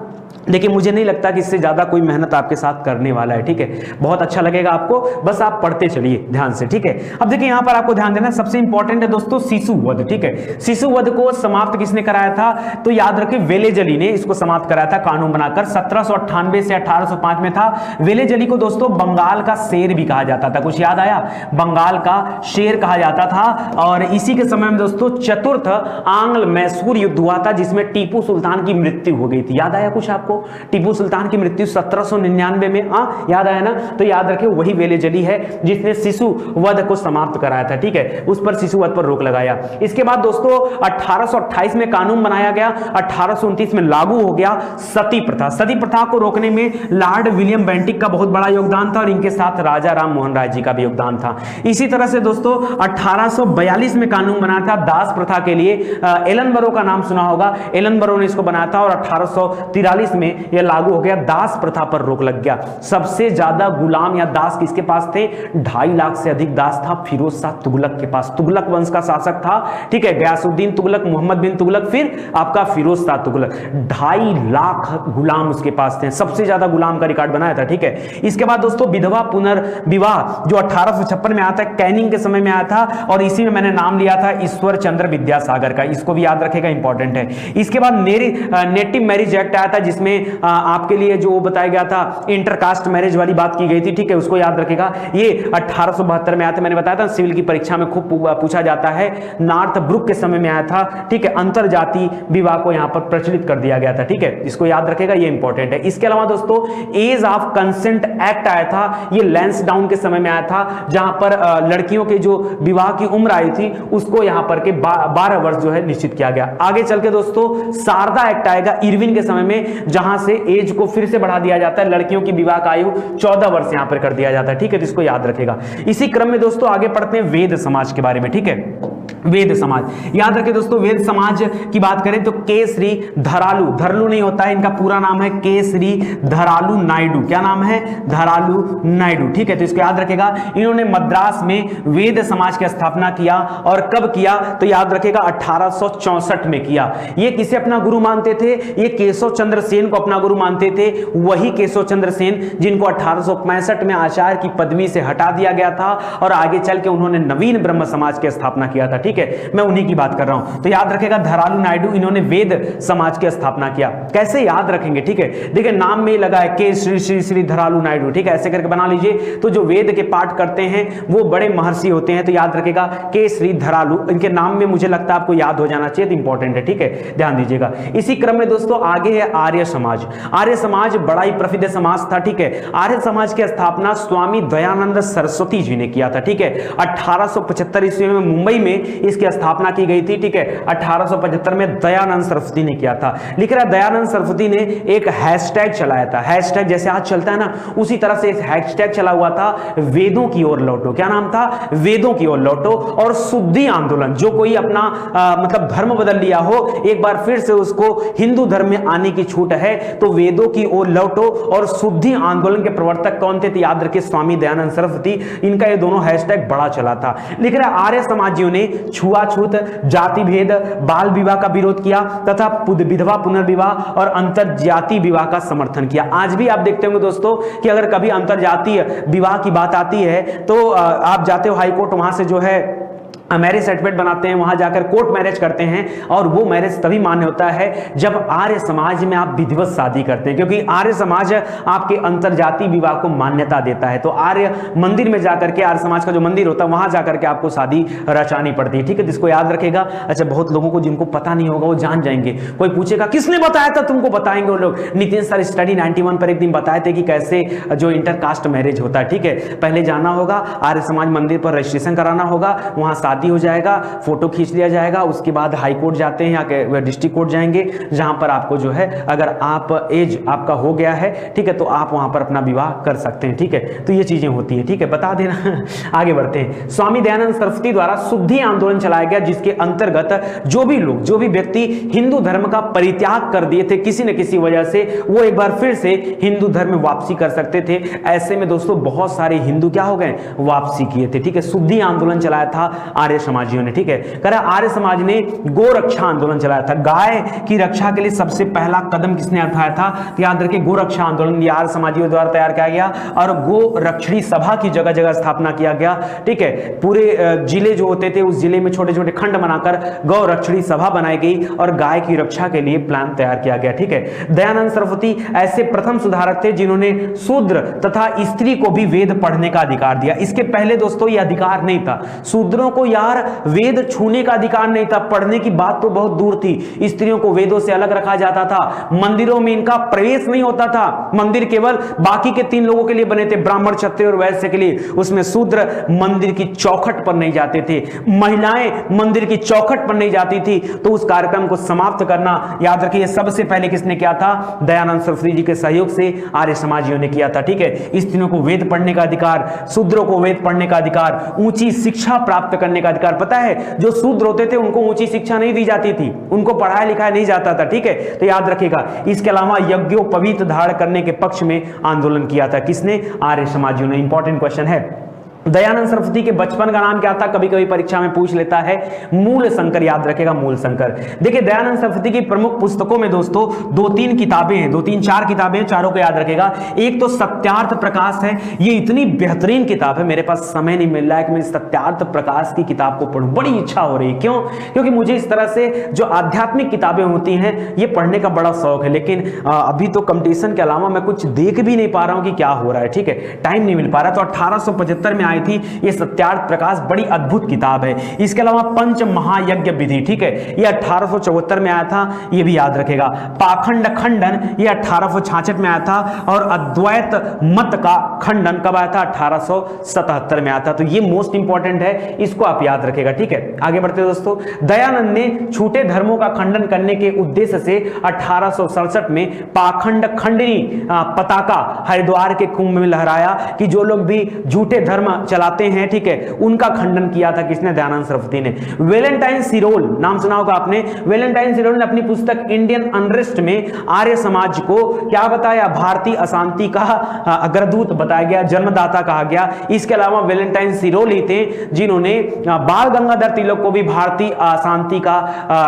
लेकिन मुझे नहीं लगता कि इससे ज्यादा कोई मेहनत आपके साथ करने वाला है, ठीक है। बहुत अच्छा लगेगा आपको, बस आप पढ़ते चलिए ध्यान से, ठीक है। अब देखिए यहां पर आपको ध्यान देना, सबसे इंपॉर्टेंट है दोस्तों शिशुवध, ठीक है। शिशुवध को समाप्त किसने कराया था? तो याद रखिए, वेलेजली ने इसको समाप्त कराया था कानून बनाकर। 1798 से 1805 में था। वेलेजली को दोस्तों बंगाल का शेर भी कहा जाता था। कुछ याद आया? बंगाल का शेर कहा जाता था। और इसी के समय में दोस्तों चतुर्थ आंग्ल मैसूर युद्ध हुआ था, जिसमें टीपू सुल्तान की मृत्यु हो गई थी। याद आया कुछ आपको? टीपू सुल्तान की मृत्यु 1799 में, याद आया ना? तो याद रखिए, वही वेलेजली है जिसने शिशुवध को समाप्त कराया था, ठीक है। उस पर शिशुवध पर रोक लगाया। इसके बाद दोस्तों 1828 में कानून बनाया गया, 1829 में लागू हो गया सती प्रथा। सती प्रथा को रोकने में लॉर्ड विलियम बेंटिक का बहुत बड़ा योगदान था, और इनके साथ राजा राम मोहन राय जी का भी योगदान था। इसी तरह से दोस्तों 1842 में कानून बना था दास प्रथा के लिए। एलनबरो का नाम सुना होगा, एलनबरो ने इसको बनाया था, और 1843 में यह लागू हो गया। दास प्रथा पर रोक लग गया। सबसे ज्यादा गुलाम या दास किसके पास थे? 2.5 लाख से अधिक दास था फिरोज शाह तुगलक के पास। तुगलक वंश का शासक था, ठीक है। गयासुद्दीन तुगलक, मोहम्मद बिन तुगलक, फिर आपका फिरोज शाह तुगलक। 2.5 लाख गुलाम उसके पास थे, सबसे ज्यादा गुलाम का रिकॉर्ड बनाया था, ठीक है। इसके बाद दोस्तों विधवा पुनर्विवाह जो 1856 में आया था, कैनिंग के समय में आया था, और इसी में मैंने नाम लिया था ईश्वर चंद्र विद्यासागर का। इसको भी याद रखेगा, इंपॉर्टेंट है। इसके बाद नेटिव मैरिज एक्ट आया था, जिसमें आपके लिए जो बताया गया था इंटरकास्ट मैरिज वाली बात की गई थी, ठीक है। उसको याद रखेगा। ये 1872 में आया था, मैंने बताया था सिविल की परीक्षा में खूब पूछा जाता है। नॉर्थ ब्रुक के समय में आया था, ठीक है। अंतरजातीय विवाह को यहां पर प्रचलित कर दिया गया था, ठीक है। इसको याद रखेगा, ये इंपॉर्टेंट है। इसके अलावा दोस्तों एज ऑफ कंसेंट एक्ट आया था, ये लैंसडाउन के समय में आया था, जहां पर लड़कियों के जो विवाह की उम्र आई थी उसको यहां पर के 12 वर्ष जो है निश्चित किया गया। आगे चल के दोस्तों शारदा एक्ट आएगा इरविन के समय में, जहां से एज को फिर से बढ़ा दिया जाता है, लड़कियों की विवाह का आयु 14 वर्ष यहां पर कर दिया जाता है, ठीक है। तो इसको याद रखेगा। इसी क्रम में दोस्तों आगे पढ़ते हैं वेद समाज के बारे में, ठीक है। वेद समाज, याद रखें दोस्तों, वेद समाज की बात करें तो के श्री धरालू, धरलू नहीं होता है, इनका पूरा नाम है के श्री धरालू नायडू। क्या नाम है? धरालू नायडू, ठीक है। तो इसको याद रखेगा। इन्होंने मद्रास में वेद समाज की स्थापना किया, और कब किया? तो याद रखेगा 1864 में किया। ये किसे अपना गुरु मानते थे? ये केशव चंद्र सेन को अपना गुरु मानते थे। वही केशव चंद्र सेन जिनको 1865 में आचार्य की पदवी से हटा दिया गया था, और आगे चल के उन्होंने नवीन ब्रह्म समाज की स्थापना किया था, ठीक है। मैं उन्हीं की बात कर रहा हूं। तो याद रखेगा धरालू नायडू, इन्होंने वेद समाज की स्थापना किया। कैसे याद रखेंगे? ठीक है, देखिए नाम में ही लगा है के श्री श्री श्री धरालू नायडू, ठीक है। ऐसे करके बना लीजिए। तो जो वेद के पाठ करते हैं वो बड़े महर्षि होते हैं, तो याद रखेगा के श्री धरालू। इनके नाम में मुझे लगता है आपको याद हो जाना चाहिए, तो इंपॉर्टेंट है, ठीक है, ध्यान दीजिएगा। इसी क्रम में दोस्तों आगे है आर्य समाज। आर्य समाज बड़ा ही प्रसिद्ध समाज था, ठीक है। आर्य समाज की स्थापना स्वामी दयानंद सरस्वती जी ने किया था, ठीक है। 1875 ईस्वी में मुंबई में इसकी स्थापना की गई थी, ठीक है, 1875 में दयानंद सरस्वती ने किया था। लिख रहा है दयानंद सरस्वती ने एक हैशटैग चलाया था, हैशटैग जैसे आज चलता है ना, उसी तरह से हैशटैग चला हुआ था, वेदों की ओर लौटो। क्या नाम था? वेदों की ओर लौटो। और शुद्धि आंदोलन, जो कोई अपना मतलब धर्म बदल लिया हो, एक बार फिर से उसको हिंदू धर्म में आने की छूट है, तो वेदों की ओर लौटो। और शुद्धि आंदोलन के प्रवर्तक कौन थे? याद रखिए स्वामी दयानंद सरस्वती। इनका ये दोनों हैशटैग बड़ा चला था। लिख रहा है आर्य समाजियों ने छुआछूत, जाति भेद, बाल विवाह का विरोध किया तथा विधवा पुनर्विवाह और अंतर जाति विवाह का समर्थन किया। आज भी आप देखते होंगे दोस्तों कि अगर कभी अंतरजातीय विवाह की बात आती है तो आप जाते हो हाई कोर्ट, वहां से जो है मैरिज सर्टिफिकेट बनाते हैं, वहां जाकर कोर्ट मैरिज करते हैं, और वो मैरिज तभी मान्य होता है जब आर्य समाज में आप विधिवत शादी करते हैं, क्योंकि आर्य समाज आपके अंतरजातीय विवाह को मान्यता देता है। तो आर्य मंदिर में जाकर के, आर्य समाज का जो मंदिर होता है वहां जाकर के आपको शादी रचानी पड़ती है, ठीक है, जिसको याद रखेगा। अच्छा, बहुत लोगों को जिनको पता नहीं होगा वो जान जाएंगे। कोई पूछेगा किसने बताया था तुमको, बताएंगे वो लोग। नितिन सर स्टडी 91 पर एक दिन बताए थे कि कैसे जो इंटरकास्ट मैरिज होता है, ठीक है। पहले जाना होगा आर्य समाज मंदिर पर, रजिस्ट्रेशन कराना होगा, वहां शादी हो जाएगा, फोटो खींच लिया जाएगा, उसके बाद हाई कोर्ट जाते हैं या डिस्ट्रिक्ट कोर्ट जाएंगे, जहां पर आपको जो है अगर आप एज आपका हो गया है, ठीक है, तो आप वहां पर अपना विवाह कर सकते हैं, ठीक है। तो ये चीजें होती है, ठीक है, बता देना। आगे बढ़ते हैं। स्वामी दयानंद सरस्वती द्वारा शुद्धि आंदोलन चलाया गया, जिसके अंतर्गत जो भी लोग, जो भी व्यक्ति हिंदू धर्म का परित्याग कर दिए थे किसी न किसी वजह से, वो एक बार फिर से हिंदू धर्म में वापसी कर सकते थे। ऐसे में दोस्तों बहुत सारे हिंदू क्या हो गए? वापसी किए थे, ठीक है। शुद्धि आंदोलन चलाया था आर्य समाजियों ने, ठीक है। कह रहा आर्य समाज ने गो रक्षा आंदोलन चलाया था। गाय की रक्षा के लिए सबसे पहला कदम किसने उठाया था? तो याद रखिए गो रक्षा आंदोलन आर्य समाजियों द्वारा तैयार किया गया, और गो रक्षणी सभा की जगह जगह स्थापना किया गया, ठीक है। पूरे जिले जो होते थे उस जिले में छोटे छोटे खंड बनाकर गौ रक्षणी सभा बनाई गई और गाय की रक्षा के लिए प्लान तैयार किया गया, ठीक है। दयानंद सरस्वती ऐसे प्रथम सुधारक थे जिन्होंने शूद्र तथा स्त्री को भी वेद पढ़ने का अधिकार दिया। इसके पहले दोस्तों यह अधिकार नहीं था, शूद्रों को यार वेद छूने का अधिकार नहीं था, पढ़ने की बात तो बहुत दूर थी। स्त्रियों को वेदों से अलग रखा जाता था, मंदिरों में इनका प्रवेश नहीं होता था। मंदिर केवल बाकी के 3 लोगों के लिए बने थे, ब्राह्मण, क्षत्रिय और वैश्य के लिए। उसमें शूद्र मंदिर की चौखट पर नहीं जाते थे, महिलाएं मंदिर की चौखट पर नहीं जाती थी। तो उस कार्यक्रम को समाप्त करना, याद रखिए, सबसे पहले किसने किया था? दयानंद सरस्वती जी के सहयोग से आर्य समाजियों ने किया था, ठीक है। स्त्रियों को वेद पढ़ने का अधिकार, शूद्रों को वेद पढ़ने का अधिकार, ऊंची शिक्षा प्राप्त करने का अधिकार। पता है जो शूद्र होते थे उनको ऊंची शिक्षा नहीं दी जाती थी, उनको पढ़ाया लिखाया नहीं जाता था, ठीक है। तो याद रखिएगा। इसके अलावा यज्ञोपवीत धारण करने के पक्ष में आंदोलन किया था किसने? आर्य समाजियों ने। इंपॉर्टेंट क्वेश्चन है। दयानंद सरस्वती के बचपन का नाम क्या था? कभी कभी परीक्षा में पूछ लेता है। मूल शंकर, याद रखेगा मूल शंकर। देखिए दयानंद सरस्वती की प्रमुख पुस्तकों में दोस्तों 2-3 किताबें हैं, 2-3-4 किताबें हैं, चारों को याद रखेगा। एक तो सत्यार्थ प्रकाश है, ये इतनी बेहतरीन किताब है, मेरे पास समय नहीं मिल रहा है कि मैं सत्यार्थ प्रकाश की किताब को पढ़ूं, बड़ी इच्छा हो रही है। क्यों? क्योंकि मुझे इस तरह से जो आध्यात्मिक किताबें होती हैं ये पढ़ने का बड़ा शौक है, लेकिन अभी तो कंपटीशन के अलावा मैं कुछ देख भी नहीं पा रहा हूं कि क्या हो रहा है, ठीक है, टाइम नहीं मिल पा रहा। तो 1875 में आई थी ये सत्यार्थ प्रकाश, बड़ी अद्भुत किताब है। इसके अलावा पंच महायज्ञ विधि, ठीक है, ये 1874 में आया था, ये भी याद रखेगा। पाखंड खंडन, ये 1866 में आया था, और अद्वैत मत का खंडन कब आया था? 1877 में आया था। तो ये मोस्ट इंपॉर्टेंट है, इसको आप याद रखेगा, ठीक है। आगे बढ़ते हैं दोस्तों। दयानंद ने छूटे धर्मों का खंडन करने के उद्देश्य से 1867 में पाखंड खंडनी पताका हरिद्वार के कुंभ में लहराया कि जो लोग भी झूठे धर्म चलाते हैं, ठीक है, उनका खंडन किया था किसने? दयानंद सरस्वती ने। वेलेंटाइन सिरोल, नाम सुना होगा आपने। वेलेंटाइन सिरोल ने अपनी पुस्तक इंडियन अनरेस्ट में आर्य समाज को क्या बताया? भारतीय अशांति का अग्रदूत बताया गया, जन्मदाता कहा गया। इसके अलावा वेलेंटाइन सिरोल ही थे जिन्होंने बाल गंगाधर तिलक को भी भारतीय अशांति का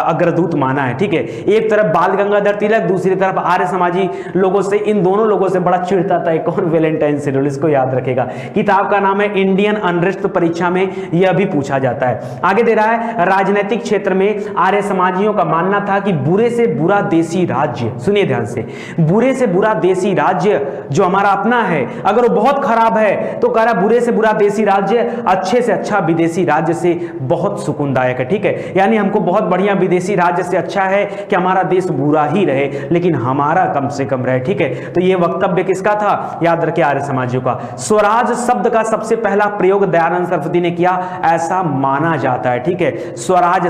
अग्रदूत माना है, ठीक है। एक तरफ बाल गंगाधर तिलक, दूसरी तरफ आर्य समाजी लोगों से, इन दोनों लोगों से बड़ा चिढ़ता था। कौन? वेलेंटाइन सिरोल, इसको याद रखेगा। किताब का नाम है इंडियन अनरेस्ट, परीक्षा में यह भी पूछा जाता है। आगे दे रहा है, राजनीतिक क्षेत्र में आर्य समाजियों का मानना था कि बुरे से बुरा देसी राज्य, सुनिए ध्यान से, बुरे से बुरा देसी राज्य जो हमारा अपना है, अगर वो बहुत खराब है तो कह रहा बुरे से बुरा देसी राज्य अच्छे से अच्छा विदेशी राज्य से बहुत सुकूनदायक है, ठीक है। यानी हमको बहुत बढ़िया विदेशी राज्य से अच्छा है कि हमारा देश बुरा ही रहे लेकिन हमारा कम से कम रहे, ठीक है। तो ये वक्तव्य किसका था? याद रखिए आर्य समाजियों का। स्वराज शब्द का सबसे पहले पहला प्रयोग दयानंद सरस्वती ने किया, ऐसा माना जाता है। ठीक है, स्वराज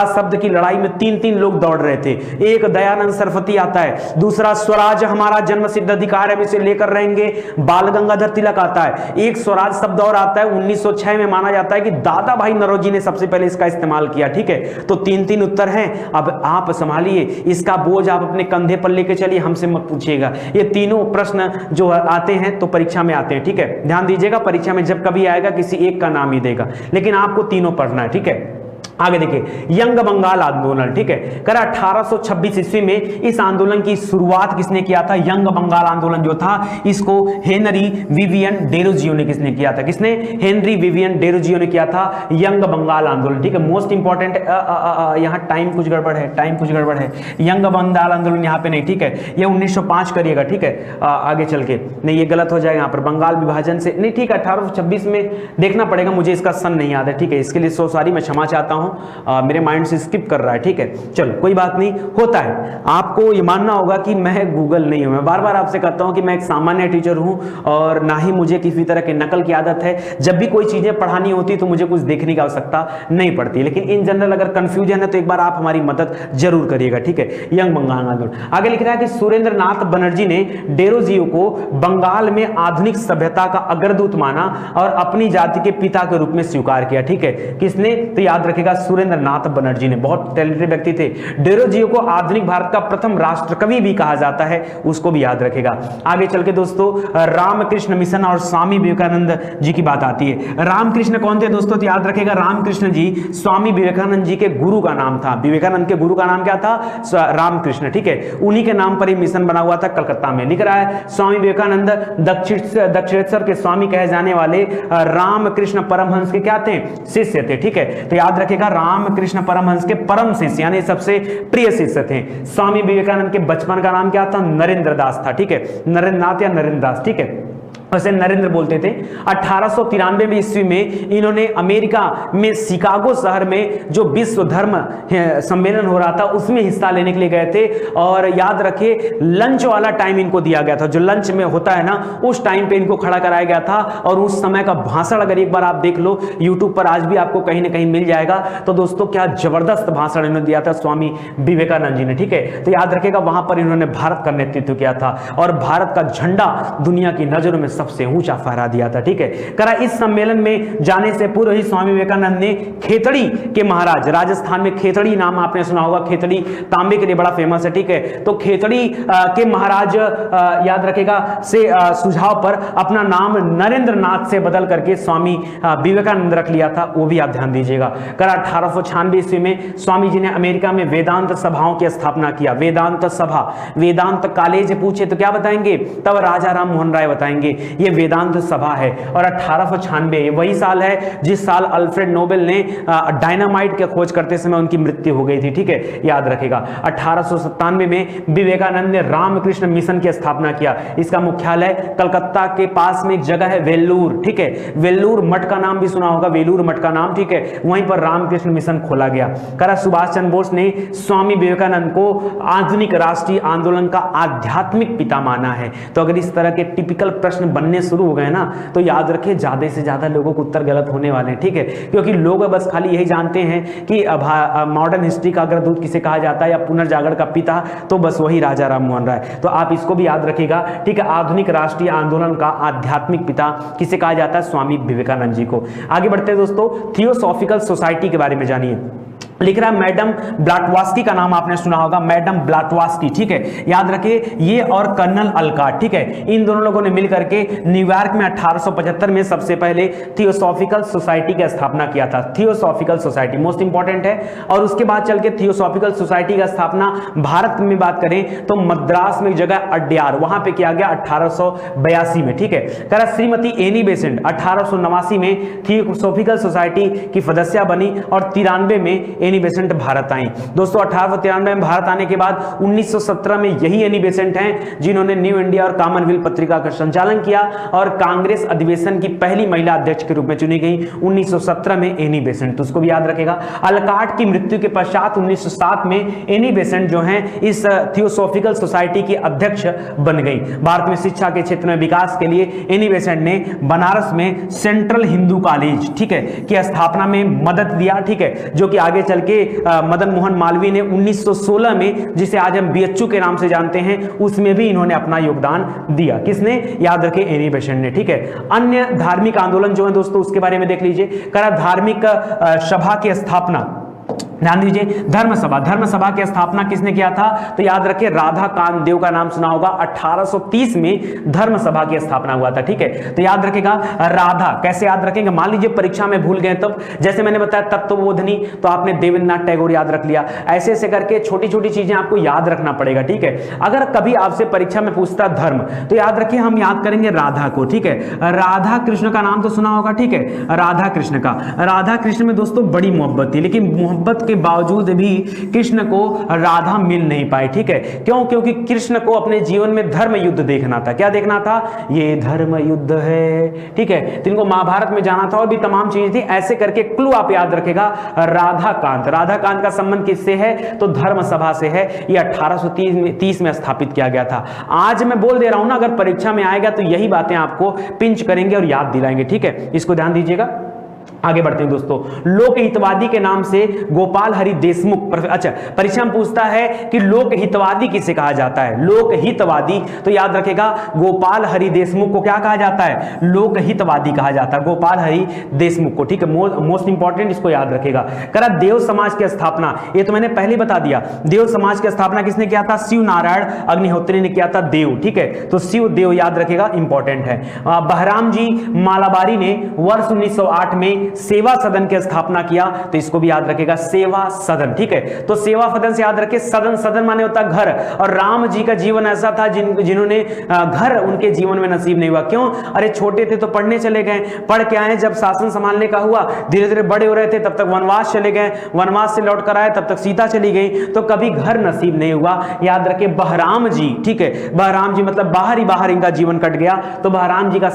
शब्द की लड़ाई में तीन तीन लोग दौड़ रहे थे। एक दयानंद सरस्वती आता है, दूसरा स्वराज हमारा जन्म सिद्ध अधिकार है, हम इसे लेकर रहेंगे, बाल गंगाधर तिलक आता है। एक स्वराज शब्द और आता है 1906 में, माना जाता है कि दादा भाई नौरोजी ने सबसे पहले इसका इस्तेमाल किया। ठीक है, तो तीन तीन उत्तर हैं। अब आप संभालिए, इसका बोझ आप अपने कंधे पर लेके चलिए, हमसे मत पूछिएगा। ये तीनों प्रश्न जो आते हैं तो परीक्षा में आते हैं। ठीक है, ध्यान दीजिएगा, परीक्षा में जब कभी आएगा किसी एक का नाम ही देगा, लेकिन आपको तीनों पढ़ना है। ठीक है, आगे देखिए, यंग बंगाल आंदोलन। ठीक है, करा 1826 ईस्वी में इस आंदोलन की शुरुआत किसने किया था? यंग बंगाल आंदोलन जो था, इसको हेनरी विवियन डेरोजियो ने किसने किया था? किसने? हेनरी विवियन डेरोजियो ने किया था यंग बंगाल आंदोलन। ठीक है, मोस्ट इंपॉर्टेंट, यहां टाइम कुछ गड़बड़ है, यंग बंगाल आंदोलन यहां पे नहीं। ठीक है, ये 1905 करिएगा। ठीक है, आगे चल के नहीं, ये गलत हो जाएगा यहां पर, बंगाल विभाजन से नहीं। ठीक है, 1826 में देखना पड़ेगा, मुझे इसका सन नहीं याद है। ठीक है, इसके लिए सो सॉरी, मैं क्षमा चाहता हूं, मेरे माइंड से स्किप कर रहा है। ठीक है, चलो कोई बात नहीं, होता है। आपको ये मानना होगा कि मैं गूगल नहीं हूं। मैं बार बार आपसे कहता हूं कि मैं एक सामान्य टीचर हूं और ना ही मुझे किसी तरह के नकल की आदत है। जब भी कोई चीजें पढ़ानी होती तो मुझे कुछ देखने की आवश्यकता नहीं पड़ती, लेकिन इन जनरल अगर कंफ्यूजन है तो एक बार आप हमारी मदद जरूर करिएगा। ठीक है, यंग बंगाल आंदोलन आगे लिख रहा है कि सुरेंद्र नाथ बनर्जी ने डेरोजियो को बंगाल में आधुनिक सभ्यता का अग्रदूत माना और अपनी जाति के पिता के रूप में स्वीकार किया। ठीक है, किसने? तो याद रखेगा, सुरेंद्र नाथ बनर्जी ने। बहुत टैलेंटेड व्यक्ति थे। डेरोजियो को आधुनिक भारत का प्रथम राष्ट्र कवि भी कहा जाता है, उसको भी याद रखेगा। आगे चल के दोस्तों, रामकृष्ण मिशन और स्वामी विवेकानंद जी की बात आती है। रामकृष्ण कौन थे दोस्तों? तो याद रखेगा, रामकृष्ण जी स्वामी विवेकानंद जी के गुरु का नाम था। विवेकानंद के गुरु का नाम क्या था? रामकृष्ण। ठीक है, उन्हीं के नाम पर ही मिशन बना हुआ था कलकत्ता में। लिख रहा है, स्वामी विवेकानंद दक्षिणेश्वर के स्वामी कहे जाने वाले रामकृष्ण परमहंस के क्या थे? शिष्य थे। ठीक है, तो याद रखेगा, रामकृष्ण परमहंस के परम शिष्य यानी सबसे प्रिय शिष्य थे। स्वामी विवेकानंद के बचपन का नाम क्या था? नरेंद्र दास था। ठीक है, नरेंद्र नाथ या नरेंद्र दास। ठीक है, वैसे नरेंद्र बोलते थे। 1893 में ईस्वी में इन्होंने अमेरिका में शिकागो शहर में जो विश्व धर्म सम्मेलन हो रहा था उसमें हिस्सा लेने के लिए गए थे। और याद रखिए, लंच वाला टाइम इनको दिया गया था, जो लंच में होता है ना, उस टाइम पे इनको खड़ा कराया गया था। और उस समय का भाषण अगर एक बार आप देख लो यूट्यूब पर, आज भी आपको कहीं ना कहीं मिल जाएगा, तो दोस्तों क्या जबरदस्त भाषण इन्होंने दिया था स्वामी विवेकानंद जी ने। ठीक है, तो याद रखेगा, वहां पर इन्होंने भारत का नेतृत्व किया था और भारत का झंडा दुनिया की नजरों में सबसे ऊंचा फहरा दिया था। ठीक है, करा इस सम्मेलन में जाने से पूर्व ही स्वामी विवेकानंद ने खेतड़ी के महाराज, राजस्थान में खेतड़ी नाम आपने सुना होगा, खेतड़ी तांबे के लिए बड़ा फेमस है। ठीक है, तो खेतड़ी के महाराज याद रखेगा से सुझाव पर अपना नाम नरेंद्र नाथ से बदल करके स्वामी विवेकानंद रख लिया था, वो भी आप ध्यान दीजिएगा। करा 1896 ईस्वी में स्वामी जी ने अमेरिका में वेदांत सभाओं की स्थापना किया। वेदांत सभा, वेदांत कॉलेज पूछे तो क्या बताएंगे? तब राजा राम मोहन राय बताएंगे ये वेदांत सभा है। और 1896 वही साल है जिस साल अल्फ्रेड नोबेल ने डायनामाइट के खोज करते समय उनकी मृत्यु हो गई थी। ठीक है, याद रखेगा। 1897 में विवेकानंद ने रामकृष्ण मिशन की स्थापना किया। इसका मुख्यालय कलकत्ता के पास में एक जगह है वेल्लूर। ठीक है, वेल्लूर मठ का नाम भी सुना होगा, वेलूर मठ का नाम। ठीक है, वहीं पर रामकृष्ण मिशन खोला गया। करा सुभाष चंद्र बोस ने स्वामी विवेकानंद को आधुनिक राष्ट्रीय आंदोलन का आध्यात्मिक पिता माना है। तो अगर इस तरह के टिपिकल प्रश्न बनने शुरू हो गए ना, तो याद रखिए ज्यादा से ज्यादा लोगों को उत्तर गलत होने वाले हैं। ठीक है, क्योंकि लोग बस खाली यही जानते हैं कि मॉडर्न हिस्ट्री का अग्रदूत किसे कहा जाता है या पुनर्जागरण का पिता, तो बस वही राजा राम मोहन राय। तो आप इसको भी याद रखिएगा। ठीक है, आधुनिक राष्ट्रीय आंदोलन का आध्यात्मिक पिता किसे कहा जाता है? स्वामी विवेकानंद जी को। आगे बढ़ते हैं दोस्तों, थियोसॉफिकल सोसाइटी के बारे में जानिए। लिख रहा है मैडम ब्लाटवास्की का नाम आपने सुना होगा, मैडम ब्लाटवास्की। ठीक है, याद रखिए, ये और कर्नल अलकाट। ठीक है, इन दोनों लोगों ने मिलकर के न्यूयॉर्क में 1875 में सबसे पहले थियोसॉफिकल सोसाइटी की स्थापना किया था। थियोसॉफिकल सोसाइटी मोस्ट इंपॉर्टेंट है। और उसके बाद चल के थियोसॉफिकल सोसाइटी का स्थापना भारत में बात करें तो मद्रास में एक जगह अड्यार, वहां पे किया गया 1882 में। ठीक है, करा श्रीमती एनी बेसेंट 1889 में थियोसॉफिकल सोसाइटी की सदस्य बनी और 93 में एनी बेसेंट भारत आई। दोस्तों 1893 में भारत आने के बाद 1917 में यही एनी बेसेंट हैं जिन्होंने न्यू इंडिया और कॉमनवेल्थ पत्रिका का संचालन किया और कांग्रेस अधिवेशन की पहली महिला अध्यक्ष के रूप में चुनी गई 1917 में एनी बेसेंट, तो उसको भी याद रखेगा। अल्काट की मृत्यु के पश्चात 1907 में एनी बेसेंट जो हैं इस थियोसॉफिकल सोसाइटी की अध्यक्ष बन गई। भारत में शिक्षा के क्षेत्र में विकास के लिए एनी बेसेंट ने बनारस में सेंट्रल हिंदू कॉलेज, ठीक है, की स्थापना में मदद दिया, ठीक है, जो कि आगे चल के मदन मोहन मालवीय ने 1916 में, जिसे आज हम बीएचयू के नाम से जानते हैं, उसमें भी इन्होंने अपना योगदान दिया। किसने? याद रखें, एनी बेसेंट ने, ठीक है। अन्य धार्मिक आंदोलन जो है दोस्तों उसके बारे में देख लीजिए। करा धार्मिक सभा की स्थापना, ध्यान दीजिए, धर्मसभा की स्थापना किसने किया था? तो याद रखिए राधा कामदेव का नाम सुना होगा। 1830 में धर्मसभा की स्थापना हुआ था, ठीक है। तो याद रखेगा राधा, कैसे याद रखेंगे? मान लीजिए परीक्षा में भूल गए, तब जैसे मैंने बताया तत्वबोधनी, तो आपने देवेंद्रनाथ टैगोर याद रख लिया। ऐसे ऐसे करके छोटी छोटी चीजें आपको याद रखना पड़ेगा, ठीक है। अगर कभी आपसे परीक्षा में पूछता धर्म, तो याद रखिए हम याद करेंगे राधा को, ठीक है। राधा कृष्ण का नाम तो सुना होगा, ठीक है, राधा कृष्ण का। राधा कृष्ण में दोस्तों बड़ी मोहब्बत थी, लेकिन मोहब्बत के बावजूद भी कृष्ण को राधा मिल नहीं पाई, ठीक है। क्यों? क्योंकि कृष्ण को अपने जीवन में धर्म युद्ध देखना था। क्या देखना था? ये धर्म युद्ध है, ठीक है। तो इनको महाभारत में जाना था और भी तमाम चीजें थी। ऐसे करके क्लू आप याद रखेगा, राधाकांत का संबंध किससे है? तो धर्म सभा से है। ये 1830 में स्थापित किया गया था। आज मैं बोल दे रहा हूं ना, अगर परीक्षा में आएगा तो यही बातें आपको पिंच करेंगे और याद दिलाएंगे, ठीक है। इसको ध्यान दीजिएगा। आगे बढ़ते हैं दोस्तों। लोक हितवादी के नाम से गोपाल हरि देशमुख, अच्छा परीक्षा में पूछता है कि लोक हितवादी किसे कहा जाता है? लोक हितवादी, तो याद रखेगा गोपाल हरि देशमुख को क्या कहा जाता है? लोक हितवादी कहा जाता है, गोपाल हरि देशमुख को, ठीक है। मोस्ट इंपॉर्टेंट, इसको याद रखेगा। करा देव समाज की स्थापना, ये तो मैंने पहले बता दिया। देव समाज की स्थापना किसने किया था? शिव नारायण अग्निहोत्री ने किया था, देव, ठीक है। तो शिव देव याद रखेगा, इंपॉर्टेंट है। बहराम जी मालाबारी ने वर्ष 1908 में सेवा सदन की स्थापना किया, तो इसको भी याद रखेगा, सेवा सदन, ठीक है। तो सेवा सदन से याद रखे, सदन माने होता घर, और राम जी का जीवन ऐसा था जिन्होंने घर उनके जीवन में नसीब नहीं हुआ। क्यों? अरे छोटे थे तो पढ़ने चले गए, पढ़ के आए, जब शासन संभालने का हुआ, धीरे धीरे बड़े हो रहे थे, तब तक वनवास चले गए, वनवास से लौट कर आए, तब तक सीता चली गई, तो कभी घर नसीब नहीं हुआ। याद रखे बहराम जी, ठीक है, बहराम जी मतलब बाहर ही बाहर इनका जीवन कट गया। तो बहराम जी का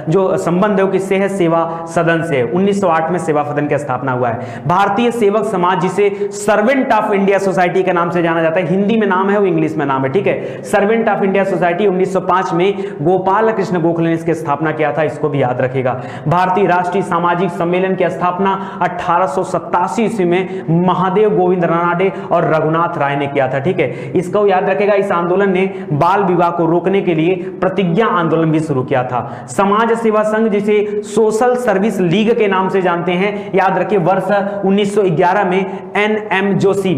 जो संबंध है वो किससे है? सेवा सदन से। 1908 में सेवा सदन की स्थापना हुआ है। भारतीय सेवक समाज, जिसे सर्वेंट ऑफ इंडिया सोसाइटी के नाम से जाना जाता है, हिंदी में नाम है वो इंग्लिश में नाम है, ठीक है। सर्वेंट ऑफ इंडिया सोसाइटी 1905 में गोपाल कृष्ण गोखले ने इसकी स्थापना किया था, इसको भी याद रखेगा। भारतीय राष्ट्रीय सामाजिक सम्मेलन की स्थापना 1887 ईस्वी में महादेव गोविंद रानाडे और रघुनाथ राय ने किया था, ठीक है। इसको याद रखेगा। इस आंदोलन ने बाल विवाह को रोकने के लिए प्रतिज्ञा आंदोलन भी शुरू किया था। समाज सेवा संघ, जिसे सोशल सर्विस लीग के नाम से जानते हैं, याद रखिए वर्ष 1911 में एनएम जोशी,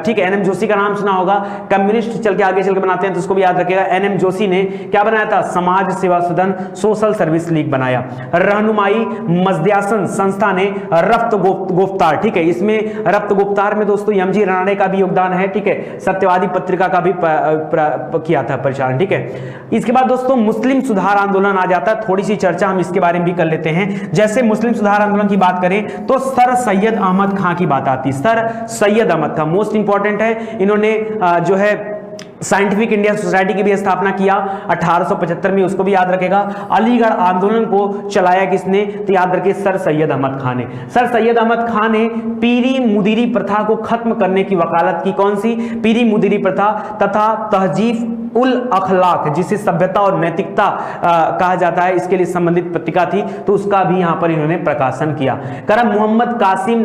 ठीक है, एनएम जोशी का नाम सुना होगा, कम्युनिस्ट चल के आगे चल के बनाते हैं, तो उसको भी याद रखिएगा। एनएम जोशी ने क्या बनाया था? समाज सेवा सदन, सोशल सर्विस लीग बनाया। रहनुमाई मजद्यासन संस्था ने रफ्त गुफ्तार, ठीक है, इसमें रफ्त गुफ्तार में दोस्तों एमजी रानडे का भी योगदान है, ठीक है। सत्यवादी पत्रिका का भी किया था प्रचारण, ठीक है। इसके बाद दोस्तों मुस्लिम सुधार आंदोलन आ जाता है। थोड़ी सी चर्चा हम इसके बारे में भी कर लेते हैं। जैसे मुस्लिम सुधार आंदोलन की बात करें तो सर सैयद अहमद खां की बात आती है। सर सैयद अहमद खां मोस्ट इंपॉर्टेंट है। इन्होंने जो है साइंटिफिक इंडिया सोसाइटी की भी स्थापना किया 1875 में, उसको भी याद रखेगा। अलीगढ़ आंदोलन को चलाया किसने? तो याद रखिए सर सैयद अहमद खान ने। सर सैयद अहमद खान ने पीरी मुदीरी प्रथा को खत्म करने की वकालत की। कौन सी? पीरी मुदीरी प्रथा तथा तहजीब उल अखलाक, जिसे सभ्यता और नैतिकता कहा जाता है, इसके लिए संबंधित पत्रिका थी, तो उसका भी यहां पर इन्होंने प्रकाशन किया। करम मोहम्मद कासिम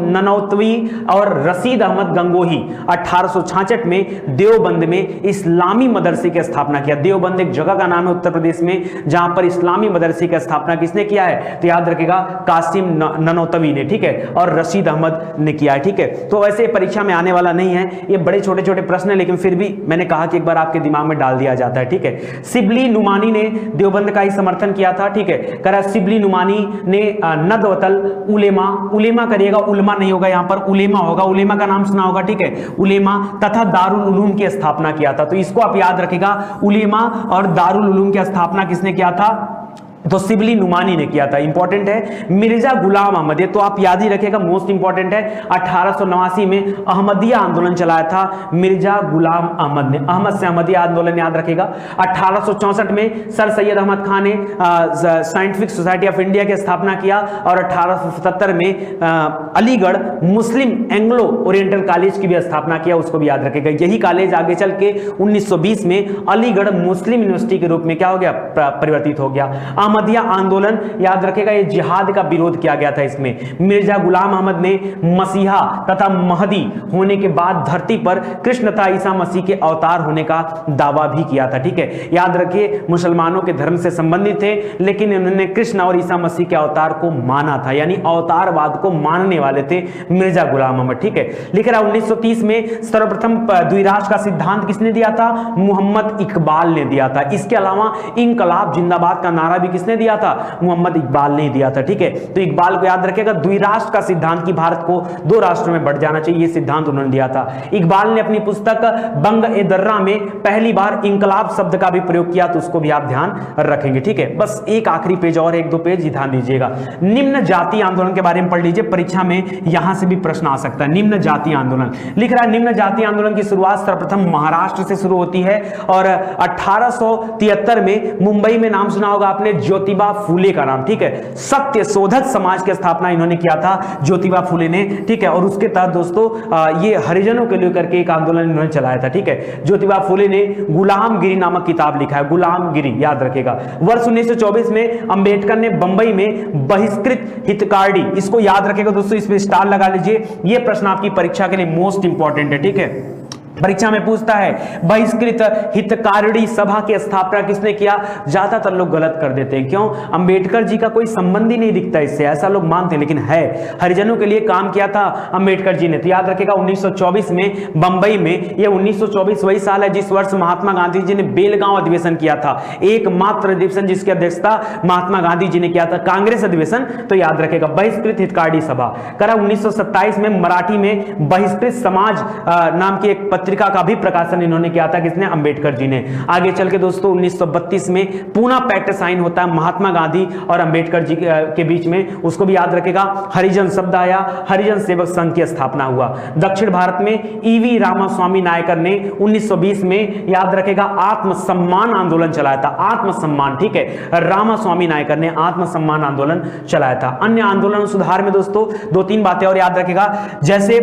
ननौतवी और रशीद अहमद गंगोही 1866 में देवबंद में इस्लामी मदरसे की स्थापना किया। देवबंद एक जगह का नाम है उत्तर प्रदेश में, जहां पर इस्लामी मदरसे की स्थापना किसने किया है? तो याद रखेगा कासिम ननौतवी ने, ठीक है, और रशीद अहमद ने किया है, ठीक है। तो वैसे परीक्षा में आने वाला नहीं है, ये बड़े छोटे छोटे प्रश्न है, लेकिन फिर भी मैंने कहा कि एक बार आपके दिमाग में डाल दिया जाता है, ठीक है। सिबली नुमानी ने देवबंद का ही समर्थन किया था, ठीक है। करा सिबली नुमानी ने नदवतल उलेमा, उलेमा करिएगा, उलमा नहीं होगा, यहां पर उलेमा होगा, उलेमा का नाम सुना होगा, ठीक है, उलेमा तथा दारुल उलूम की स्थापना किया था। तो इसको आप याद रखेगा, उलेमा और दारुल उलूम की स्थापना किसने किया था? तो शिबली नुमानी ने किया था, इंपॉर्टेंट है। मिर्जा गुलाम अहमद, ये तो आप याद ही रखिएगा, मोस्ट इंपॉर्टेंट है। 1889 में अहमदिया आंदोलन चलाया था मिर्जा गुलाम अहमद ने, अहमद से अहमदिया आंदोलन याद रखेगा। 1864 में सर सैयद अहमद खान ने साइंटिफिक सोसाइटी ऑफ इंडिया की स्थापना किया और 1877 में अलीगढ़ मुस्लिम एंग्लो ओरिएंटल कॉलेज की भी स्थापना किया, उसको भी याद रखेगा। यही कॉलेज आगे चल के 1920 में अलीगढ़ मुस्लिम यूनिवर्सिटी के रूप में क्या हो गया, परिवर्तित हो गया। अहमदिया आंदोलन याद रखेगा, ये जिहाद का विरोध किया गया था। इसमें मिर्जा गुलाम अहमद ने मसीहा तथा महदी होने के बाद धरती पर कृष्ण तथा ईसा मसीह के अवतार होने का दावा भी किया था। ठीक है, याद रखिए मुसलमानों के धर्म से संबंधित थे, लेकिन इन्होंने कृष्ण और ईसा मसीह के अवतार को माना था, यानी अवतारवाद को मानने वाले थे मिर्जा गुलाम अहमद। ठीक है, लिख रहा 1930 में सर्वप्रथम द्विराष्ट्र का सिद्धांत किसने दिया था, मोहम्मद इकबाल ने दिया था। इसके अलावा इंकलाब जिंदाबाद का नारा भी किसने दिया था, मोहम्मद इकबाल ने दिया था। ठीक है, तो इकबाल को याद रखेगा, द्विराष्ट्र का सिद्धांत की भारत को 2 राष्ट्रों में बढ़ जाना चाहिए, ये सिद्धांत उन्होंने दिया था। इकबाल ने अपनी पुस्तक बंग-ए-दर्रा में पहली बार इंकलाब शब्द का भी प्रयोग किया, तो उसको भी आप ध्यान रखेंगे। ठीक है, बस एक आखिरी पेज और 1-2 पेज ध्यान दीजिएगा। निम्न जाति आंदोलन के बारे में पढ़ लीजिए, परीक्षा में यहां से भी प्रश्न आ सकता है। निम्न जाति आंदोलन लिख रहा है, निम्न जाति आंदोलन की शुरुआत सर्वप्रथम महाराष्ट्र से शुरू होती है और 1873 में मुंबई में, नाम सुना होगा आपने, ज्योतिबा फूले का नाम। ठीक है, सत्य शोधक समाज की स्थापना इन्होंने किया था, ज्योतिबा फूले ने। ठीक है, और उसके तहत दोस्तों ये हरिजनों के लिए करके एक आंदोलन इन्होंने चलाया था। ठीक है, ज्योतिबा फूले ने गुलामगिरी नामक किताब लिखा है, गुलामगिरी याद रखेगा। वर्ष 1924 में अंबेडकर ने बंबई में बहिष्कृत हितकारी, इसको याद रखेगा दोस्तों, इसमें स्टार लगा लीजिए, ये प्रश्न आपकी परीक्षा के लिए मोस्ट इंपॉर्टेंट है। ठीक है, परीक्षा में पूछता है बहिष्कृत हितकारिणी सभा की स्थापना किसने किया। ज्यादातर लोग गलत कर देते हैं, क्यों, अंबेडकर जी का कोई संबंध ही नहीं दिखता इससे, ऐसा लोग मानते हैं, लेकिन है, हरिजनों के लिए काम किया था अंबेडकर जी ने। तो याद रखेगा 1924 में बंबई में, यह 1924 वही साल है जिस वर्ष महात्मा गांधी जी ने बेलगांव अधिवेशन किया था, एकमात्र अधिवेशन जिसकी अध्यक्षता महात्मा गांधी जी ने किया था, कांग्रेस अधिवेशन। तो याद रखेगा बहिष्कृत हितकारिणी सभा करा। 1927 में मराठी में बहिष्कृत समाज नाम की एक पत्रिका का भी प्रकाशन इन्होंने किया था, किसने, अंबेडकर जी ने। आगे चल के दोस्तों 1932 में पूना पैक्ट साइन होता है महात्मा गांधी और अंबेडकर जी के बीच में, उसको भी याद रखेगा। हरिजन शब्द आया, हरिजन सेवक संघ की स्थापना हुआ। दक्षिण भारत में ईवी रामास्वामी नायकर ने 1920 में, याद रखेगा, आत्मसम्मान आंदोलन चलाया था, आत्मसम्मान। ठीक है, रामास्वामी नायकर ने आत्मसम्मान आंदोलन चलाया था। अन्य आंदोलन सुधार में दोस्तों 2-3 बातें और याद रखेगा, जैसे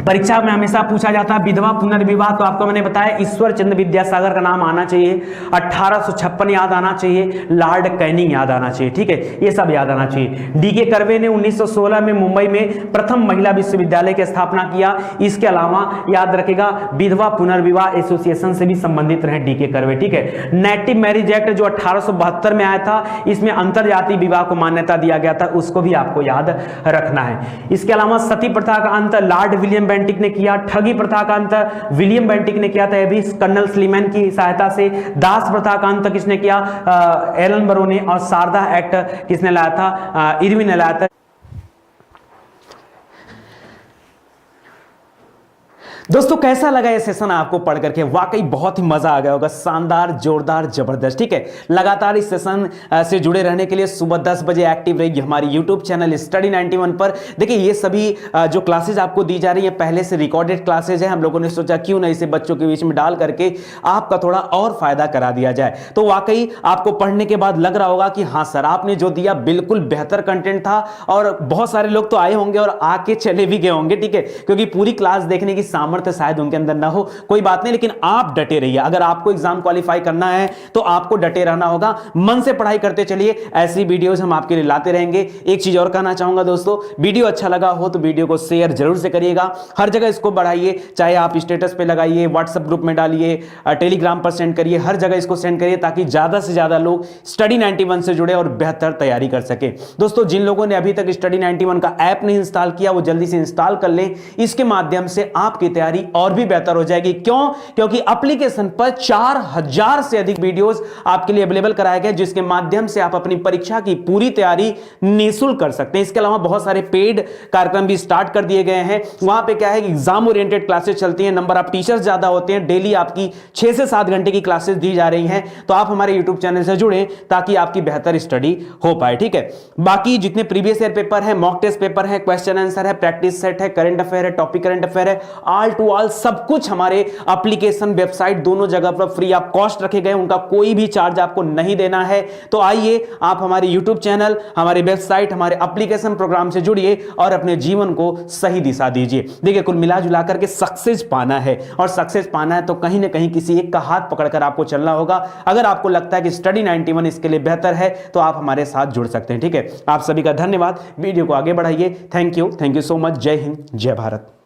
परीक्षा में हमेशा पूछा जाता है विधवा पुनर्विवाह, तो आपको मैंने बताया ईश्वर चंद्र विद्यासागर का नाम आना चाहिए, 1856 याद आना चाहिए, लॉर्ड कैनिंग याद आना चाहिए। ठीक है, ये सब याद आना चाहिए। डीके कर्वे ने 1916 में मुंबई में प्रथम महिला विश्वविद्यालय की स्थापना किया। इसके अलावा याद रखेगा विधवा पुनर्विवाह एसोसिएशन से भी संबंधित रहे डीके कर्वे। ठीक है, नेटिव मैरिज एक्ट जो 1872 में आया था, इसमें अंतरजातीय विवाह को मान्यता दिया गया था, उसको भी आपको याद रखना है। इसके अलावा सती प्रथा का अंत लॉर्ड विलियम बेंटिक ने किया, ठगी प्रथा का अंत विलियम बेंटिक ने किया था, यह भी कर्नल स्लीमैन की सहायता से। दास प्रथा का अंत किसने किया, एलन बरो ने। और शारदा एक्ट किसने लाया था, इरविन ने लाया था। दोस्तों कैसा लगा ये सेशन आपको पढ़ करके, वाकई बहुत ही मजा आ गया होगा, शानदार, जोरदार, जबरदस्त। ठीक है, लगातार इस सेशन से जुड़े रहने के लिए सुबह 10 बजे एक्टिव रहेगी हमारी यूट्यूब चैनल स्टडी 91 पर। देखिए ये सभी जो क्लासेज आपको दी जा रही है पहले से रिकॉर्डेड क्लासेज है, हम लोगों ने सोचा क्यों ना इसे बच्चों के बीच में डाल करके आपका थोड़ा और फायदा करा दिया जाए। तो वाकई आपको पढ़ने के बाद लग रहा होगा कि हाँ सर आपने जो दिया बिल्कुल बेहतर कंटेंट था, और बहुत सारे लोग तो आए होंगे और आके चले भी गए होंगे। ठीक है, क्योंकि पूरी क्लास देखने की सामर्थ्य शायद उनके अंदर ना हो, कोई बात नहीं, लेकिन आप डटे रहिए। अगर आपको एग्जाम क्वालिफाई करना है तो आपको डटे रहना होगा, मन से पढ़ाई करते चलिए, ऐसी वीडियोस हम आपके लिए लाते रहेंगे। एक चीज और कहना चाहूंगा दोस्तों, वीडियो अच्छा लगा हो तो वीडियो को शेयर जरूर से करिएगा, हर जगह इसको बढ़ाइए, चाहे आप स्टेटस पे लगाइए, व्हाट्सएप ग्रुप में डालिए, टेलीग्राम पर सेंड करिए, हर जगह इसको सेंड करिए ताकि ज्यादा से ज्यादा लोग स्टडी 91 से जुड़े और बेहतर तैयारी कर सके। दोस्तों जिन लोगों ने अभी तक स्टडी 91 का ऐप नहीं इंस्टॉल किया वो जल्दी से इंस्टॉल कर लें, इसके माध्यम से आपकी तैयारी तैयारी और भी बेहतर हो जाएगी। क्यों? क्योंकि एप्लीकेशन पर 4000 से अधिक वीडियोस आपके लिए अवेलेबल कराए गए, जिसके माध्यम से आप अपनी परीक्षा की पूरी तैयारी निःशुल्क कर सकते हैं। इसके अलावा बहुत सारे पेड कार्यक्रम भी स्टार्ट कर दिए गए हैं। वहां पे क्या है कि एग्जाम ओरिएंटेड क्लासेस चलती हैं, नंबर ऑफ टीचर्स ज्यादा होते हैं, डेली आपकी 6 से 7 घंटे की क्लासेस दी जा रही हैं। तो आप हमारे यूट्यूब चैनल से जुड़ें ताकि आपकी बेहतर स्टडी हो पाए, ठीक है। बाकी जितने प्रीवियस ईयर पेपर है, मॉक टेस्ट पेपर है, क्वेश्चन आंसर है, प्रैक्टिस सेट है, करंट अफेयर है, टॉपिक करंट अफेयर है, ऑल टू ऑल सब कुछ हमारे एप्लीकेशन, वेबसाइट दोनों जगह पर फ्री ऑफ कॉस्ट रखे गए। उनका कोई भी चार्ज आपको नहीं देना है। तो आइए आप हमारे यूट्यूब चैनल, हमारे वेबसाइट, हमारे एप्लीकेशन प्रोग्राम से जुड़िए और अपने जीवन को सही दिशा दीजिए। देखिए, कुल मिला जुला करके सक्सेस पाना है, और सक्सेस पाना है तो कहीं ना कहीं किसी एक का हाथ पकड़कर आपको चलना होगा। अगर आपको लगता है कि स्टडी 91 इसके लिए बेहतर है तो आप हमारे साथ जुड़ सकते हैं, ठीक है। आप सभी का धन्यवाद। वीडियो को आगे बढ़ाइए। Thank you so much. जय हिंद, जय भारत।